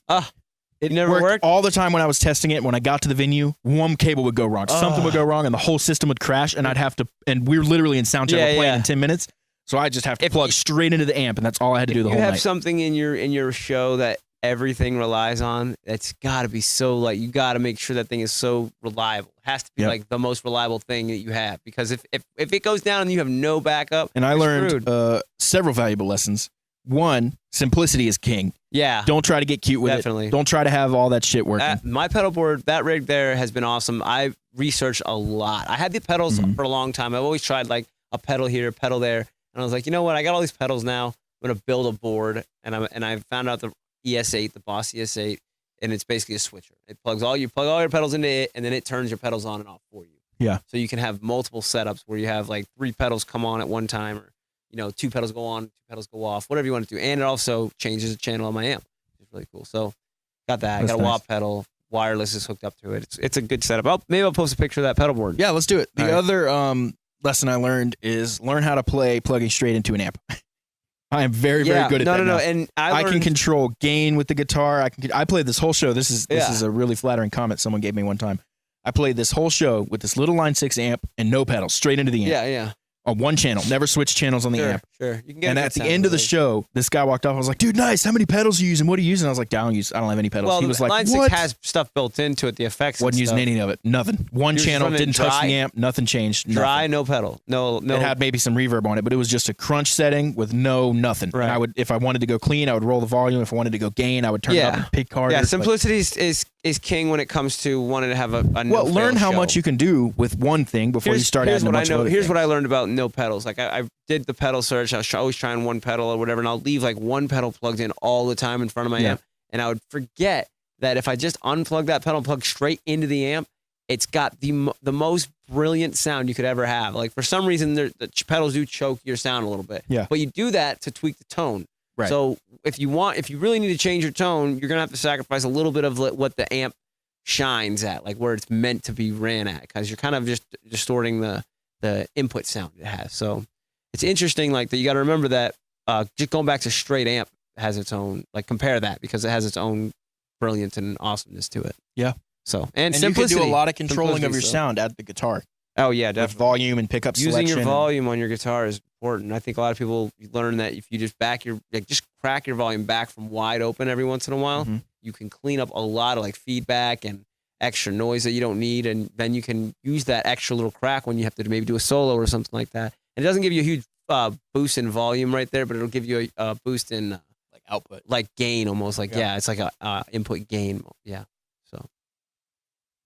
It never worked. all the time when I was testing it. When I got to the venue, one cable would go wrong. Something would go wrong, and the whole system would crash. And I'd have to. And we were literally in sound check. Yeah, we're playing yeah. in 10 minutes, so I just have to If plug you- straight into the amp, and that's all I had to do the you whole have night. something in your show that everything relies on. It's got to be so, like, you got to make sure that thing is so reliable. It has to be Yep. like the most reliable thing that you have, because if it goes down and you have no backup, And I you're learned screwed. several valuable lessons. One, simplicity is king. Yeah, Don't try to get cute with definitely. it. Don't try to have all that shit working. My pedal board, that rig there has been awesome. I researched a lot. I had the pedals Mhm. for a long time. I've always tried like a pedal here, a pedal there, and I was like, you know what? I got all these pedals now. I'm gonna build a board, and I found out the ES8, the Boss ES8, and it's basically a switcher. It plug all your pedals into it, and then it turns your pedals on and off for you. Yeah. So you can have multiple setups where you have like 3 pedals come on at one time, or 2 pedals go on, 2 pedals go off, whatever you want to do. And it also changes the channel on my amp. It's really cool. So got that. That's Got a nice. wah pedal. Wireless is hooked up to it. It's a good setup. Maybe I'll post a picture of that pedal board. Yeah, let's do it. The All right. other lesson I learned is learn how to play plugging straight into an amp. I am very, very good at that. No. now. And I can learned- control gain with the guitar. I played this whole show. This is Yeah. a really flattering comment someone gave me one time. I played this whole show with this little Line 6 amp and no pedals, straight into the amp. Yeah. On one channel, never switch channels on the amp. Sure. You can get And a good at the sound end of the it. show, this guy walked off. I was like, dude, nice. How many pedals are you using? What are you using? I was like, I don't have any pedals. Well, He was like, Line what? 6 has stuff built into it, the effects. and Wasn't using stuff. any of it. Nothing. One You're just channel, running didn't touch dry? the amp. Nothing changed. Dry, Nothing. no pedal. No. It had maybe some reverb on it, but it was just a crunch setting with nothing. Right. And I would, if I wanted to go clean, I would roll the volume. If I wanted to go gain, I would turn it up Yeah. and pick harder. Yeah, But- simplicity is king when it comes to wanting to have a well, no-fail learn how show. much you can do with one thing before you start adding a bunch of other Here's things. what I learned about no pedals. Like I did the pedal search. I was always trying one pedal or whatever, and I'll leave like one pedal plugged in all the time in front of my Yeah. amp, and I would forget that if I just unplug that pedal and plug straight into the amp, it's got the most brilliant sound you could ever have. Like for some reason, the pedals do choke your sound a little bit. Yeah. But you do that to tweak the tone. Right. So if you really need to change your tone, you're gonna have to sacrifice a little bit of what the amp shines at, like where it's meant to be ran at, because you're kind of just distorting the input sound it has. So it's interesting, like that. You got to remember that just going back to straight amp has its own, like compare that, because it has its own brilliance and awesomeness to it. Yeah. So and simplicity. you can do a lot of controlling of your Simplicity, so. sound at the guitar. Oh yeah, With definitely. volume and pickup Using selection. your and- volume on your guitar is important. I think a lot of people learn that if you just just crack your volume back from wide open every once in a while, Mhm. you can clean up a lot of like feedback and extra noise that you don't need, and then you can use that extra little crack when you have to maybe do a solo or something like that. And it doesn't give you a huge boost in volume right there, but it'll give you a boost in like output. like gain almost. Like, Yeah. yeah, it's like a input gain. Yeah. So,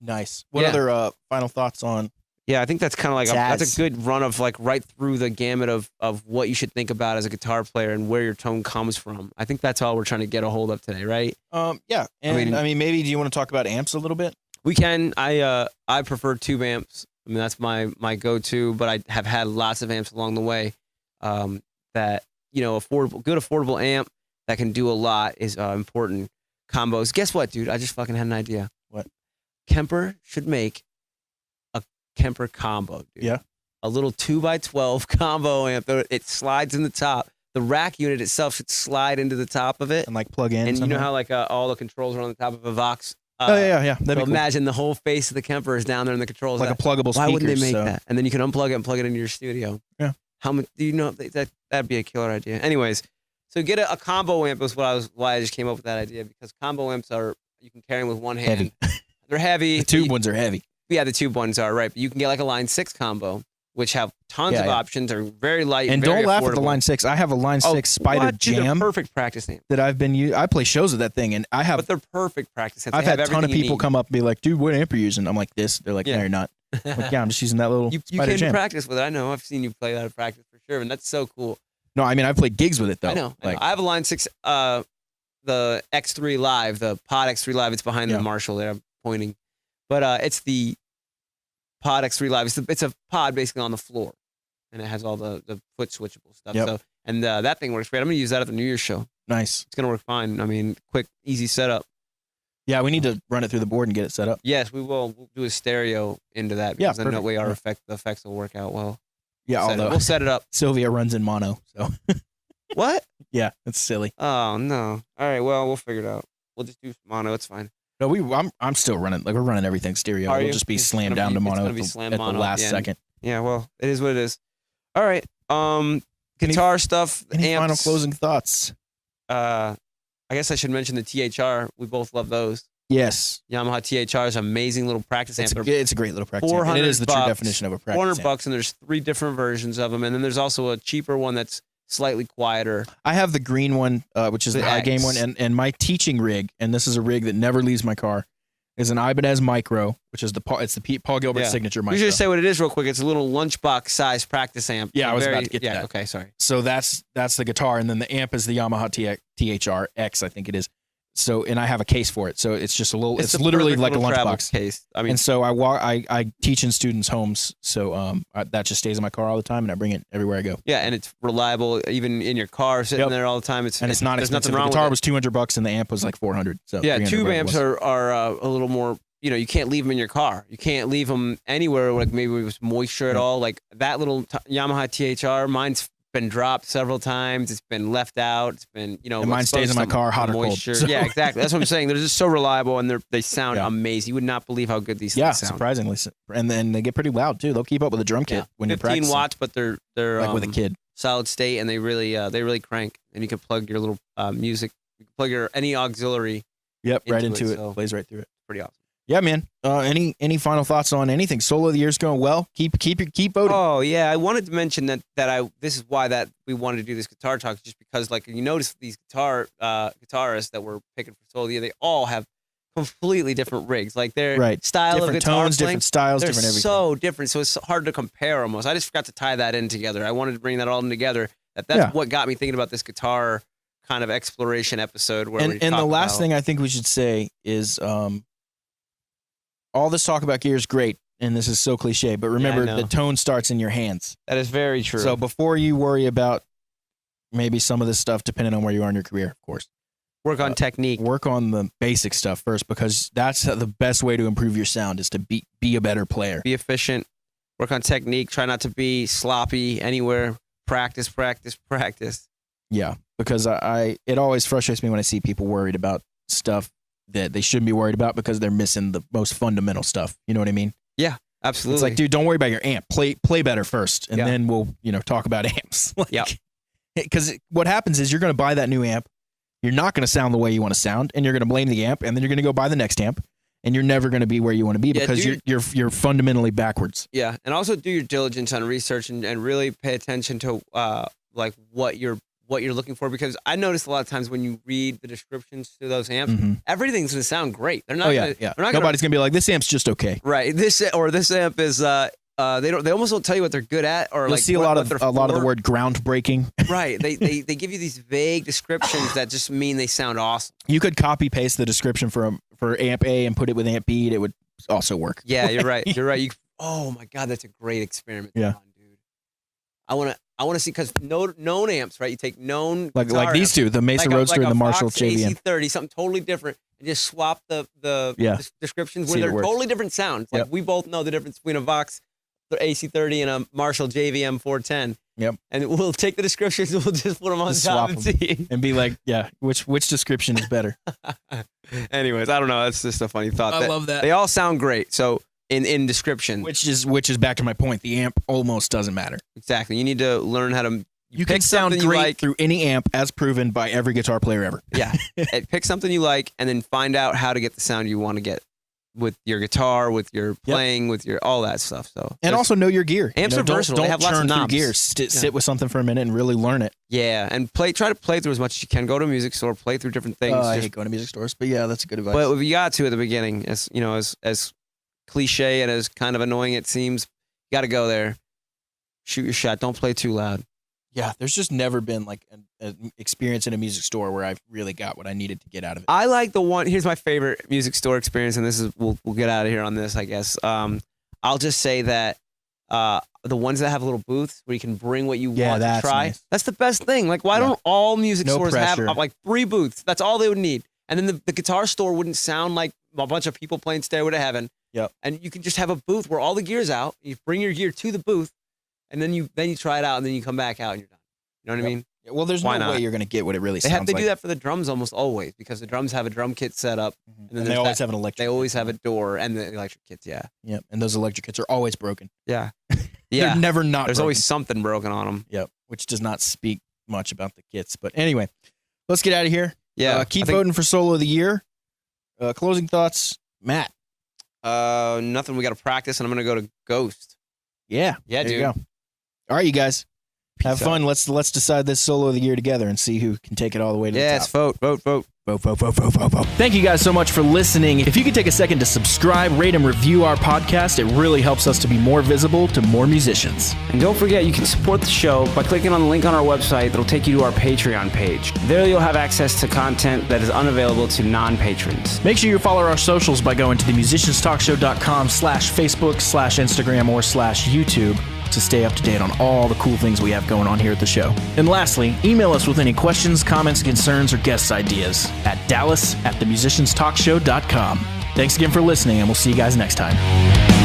Nice. What Yeah. other final thoughts on? yeah, I think that's kind of like that's Jazz. a good run of like right through the gamut of what you should think about as a guitar player and where your tone comes from. I think that's all we're trying to get a hold of today, right? Yeah, and I mean, maybe do you want to talk about amps a little bit? We can. I prefer tube amps. I mean, that's my go-to, but I have had lots of amps along the way. That, you know, good affordable amp that can do a lot is important. Combos. Guess what, dude? I just fucking had an idea. What? Kemper should make a Kemper combo, dude. Yeah. A little 2x12 combo amp. It slides in the top. The rack unit itself should slide into the top of it. And like plug in. And you know somehow? how like all the controls are on the top of a Vox? Yeah. That'd So be cool. imagine the whole face of the Kemper is down there in the controls. Like a pluggable speaker. Why wouldn't they make so. that? And then you can unplug it and plug it into your studio. Yeah. How much do you know that'd be a killer idea? Anyways, so get a combo amp is why I just came up with that idea, because combo amps you can carry them with one hand. Heavy. They're heavy. The tube ones are heavy. Yeah, the tube ones are, right. But you can get like a Line 6 combo, which have tons of options, are very light. And very don't laugh at the affordable. Line 6. I have a Line 6 Spider What? Dude, they're Jam perfect practice amp. that I've been using. I play shows with that thing, and I have. But they're perfect practice amps. I've They had have a ton of everything you people need. come up and be like, "Dude, what amp are you using?" I'm like, "This." They're like, Yeah. "No, you're not." I'm like, yeah, I'm just using that little You Spider came Jam. to practice with it. I know. I've seen you play that at practice for sure, and that's so cool. No, I mean I've played gigs with it though. I know. Like, I have a Line 6, the X3 Live, the Pod X3 Live. It's behind the Marshall there. I'm pointing. But it's the Pod X3 Live. It's a pod basically on the floor, and it has all the foot switchable stuff. Yep. So and that thing works great. I'm going to use that at the New Year's show. nice. It's going to work fine. I mean, quick, easy setup. Yeah, we need to run it through the board and get it set up. Yes, we will. We'll do a stereo into that, Yeah, because then that perfect. way Yeah. the effects will work out well. Yeah, although We'll set it up. Sylvia runs in mono, so What? yeah, it's silly. Oh no! All right, well, we'll figure it out. We'll just do mono. It's fine. No, I'm still running. Like we're running everything stereo. Are It'll you? just be It's slammed gonna down to be- it's mono gonna at be the, slam at the mono at last the end. second. Yeah, well, it is what it is. All right. Guitar stuff. Any amps. final closing thoughts? I guess I should mention the THR. We both love those. Yes, Yamaha THR is an amazing little practice amp. it's a great little practice. amp, and it is the true $400 definition of a practice. $400 amp. and there's 3 different versions of them, and then there's also a cheaper one that's slightly quieter. I have the green one, which is the The high gain X. one, and my teaching rig, and this is a rig that never leaves my car, is an Ibanez Micro, which is Paul Gilbert Yeah. signature We Micro. should just say what it is real quick. It's a little lunchbox size practice amp. Yeah, I was about to get to that. Okay, sorry. So that's the guitar, and then the amp is the Yamaha THR X, I think it is. So, and I have a case for it. So it's just a little. It's the literally perfect like a little travel lunchbox. case. I mean, And so I teach in students' homes. So that just stays in my car all the time, and I bring it everywhere I go. yeah, and it's reliable even in your car, sitting Yep. there all the time. And it's not there's expensive. nothing The wrong guitar with was $200, and the amp was like $400. So it. Yeah, 300 tube whatever it amps was. are a little more. You know, you can't leave them in your car. You can't leave them anywhere. Like maybe it was moisture at Yeah. all. Like that little Yamaha THR, mine's been dropped several times. It's been left out. It's been, you know, And mine stays in my exposed to car, hot or cold. moisture. So- Yeah, exactly. That's what I'm saying. They're just so reliable, and they sound Yeah. amazing. You would not believe how good these Yeah, things sound. surprisingly, and then they get pretty loud too. They'll keep up with a drum kit Yeah. when you're 15 practicing, watts, but they're like with a kid. solid state, and they really crank. And you can plug your little music, you can plug your any auxiliary. Yep, right into into it, it. so- Plays right through it. Pretty awesome. Yeah, man. Any final thoughts on anything? Solo of the year's going well. Keep voting. Oh yeah, I wanted to mention that this is why that we wanted to do this guitar talk, just because like you notice these guitarists that we're picking for solo of the year, they all have completely different rigs, like their Right. style different of guitar tones, playing. different styles, They're different everything. so different, so it's hard to compare almost. I just forgot to tie that in together. I wanted to bring that all in together. That's Yeah. what got me thinking about this guitar kind of exploration episode. Where we and the talk last about- thing I think we should say is all this talk about gear is great, and this is so cliche, but remember know. the tone starts in your hands. that is very true. So before you worry about maybe some of this stuff, depending on where you are in your career, of course, work on technique. work on the basic stuff first, because that's the best way to improve your sound is to be a better player. Be efficient. Work on technique. Try not to be sloppy anywhere. Practice. Yeah, because it always frustrates me when I see people worried about stuff that they shouldn't be worried about because they're missing the most fundamental stuff. You know what I mean? Absolutely. It's like, dude, don't worry about your amp. Play better first, and Yeah. then we'll talk about amps. Yeah. Because what happens is you're going to buy that new amp, you're not going to sound the way you want to sound, and you're going to blame the amp, and then you're going to go buy the next amp, and you're never going to be where you want to be Yeah, because dude. you're fundamentally backwards. Yeah, and also do your diligence on research and really pay attention to like what what you're looking for, because I noticed a lot of times when you read the descriptions to those amps, everything's going to sound great. They're not. Yeah. They're not Nobody's gonna be like, this amp's just okay. right. This amp is. They almost don't tell you what they're good at, or You'll like see a lot of the word groundbreaking. Right. They give you these vague descriptions that just mean they sound awesome. You could copy paste the description for amp A and put it with amp B, and it would also work. Yeah, you're right. You're right. Oh my God, that's a great experiment. Yeah. Dude. I want to see, because known amps, right? You take known like guitar these amps, two, the Mesa Roadster and the Marshall Fox JVM. AC30, something totally different, and just swap the descriptions See where if it they're works. totally different sounds. Like we both know the difference between a Vox AC30 and a Marshall JVM 410. Yep. And we'll take the descriptions and we'll just put them on Just top swap and 'em. see. And be like, which description is better? Anyways, I don't know. That's just a funny thought. I love that. They all sound great. So in description, Which is back to my point. The amp almost doesn't matter. exactly. You need to learn how to. You can pick sound something you great like. through any amp, as proven by every guitar player ever. Yeah. Pick something you like, and then find out how to get the sound you want to get with your guitar, with your playing, with your all that stuff. So And there's- also know your gear. Amps are don't, versatile. Don't They have lots of churn through knobs. gears. Sit with something for a minute and really learn it. yeah, and try to play through as much as you can. Go to a music store, play through different things. I Just- hate going to music stores, but yeah, that's a good advice. but if you got to at the beginning, as you know, as cliche and as kind of annoying it seems, you got to go there, shoot your shot. Don't play too loud. yeah, there's just never been like an experience in a music store where I've really got what I needed to get out of it. I like the one. Here's my favorite music store experience, and this is we'll get out of here on this, I guess. I'll just say that the ones that have little booths where you can bring what you want to that's try. nice. That's the best thing. Like, why don't all music No stores pressure. have like 3 booths? That's all they would need, and then the guitar store wouldn't sound like a bunch of people playing Stairway to Heaven. Yep. And you can just have a booth where all the gear's out. You bring your gear to the booth, and then you try it out, and then you come back out, and you're done. You know what I mean? Yeah, well, there's Why no not? way you're going to get what it really They sounds like. do that for the drums almost always, because the drums have a drum kit set up, and then And they there's always that- have an electric. They always have a door and the electric kits. Yeah. Yep, and those electric kits are always broken. Yeah. They're Yeah. never not. There's broken. always something broken on them. Yep, which does not speak much about the kits. But anyway, let's get out of here. Yeah. Keep I think- voting for Solo of the Year. Closing thoughts, Matt. Nothing. We got to practice, and I'm going to go to Ghost. Yeah, Yeah, there you dude. go. All right, you guys. Have Peace fun. Let's decide this Solo of the Year together and see who can take it all the way to Yes, the top. vote. Vote. Thank you guys so much for listening. If you could take a second to subscribe, rate, and review our podcast, it really helps us to be more visible to more musicians. And don't forget, you can support the show by clicking on the link on our website that'll take you to our Patreon page. There you'll have access to content that is unavailable to non-patrons. Make sure you follow our socials by going to themusicianstalkshow.com/Facebook/Instagram or /YouTube to stay up to date on all the cool things we have going on here at the show. And lastly, email us with any questions, comments, concerns, or guest ideas at dallas@themusicianstalkshow.com. Thanks again for listening, and we'll see you guys next time.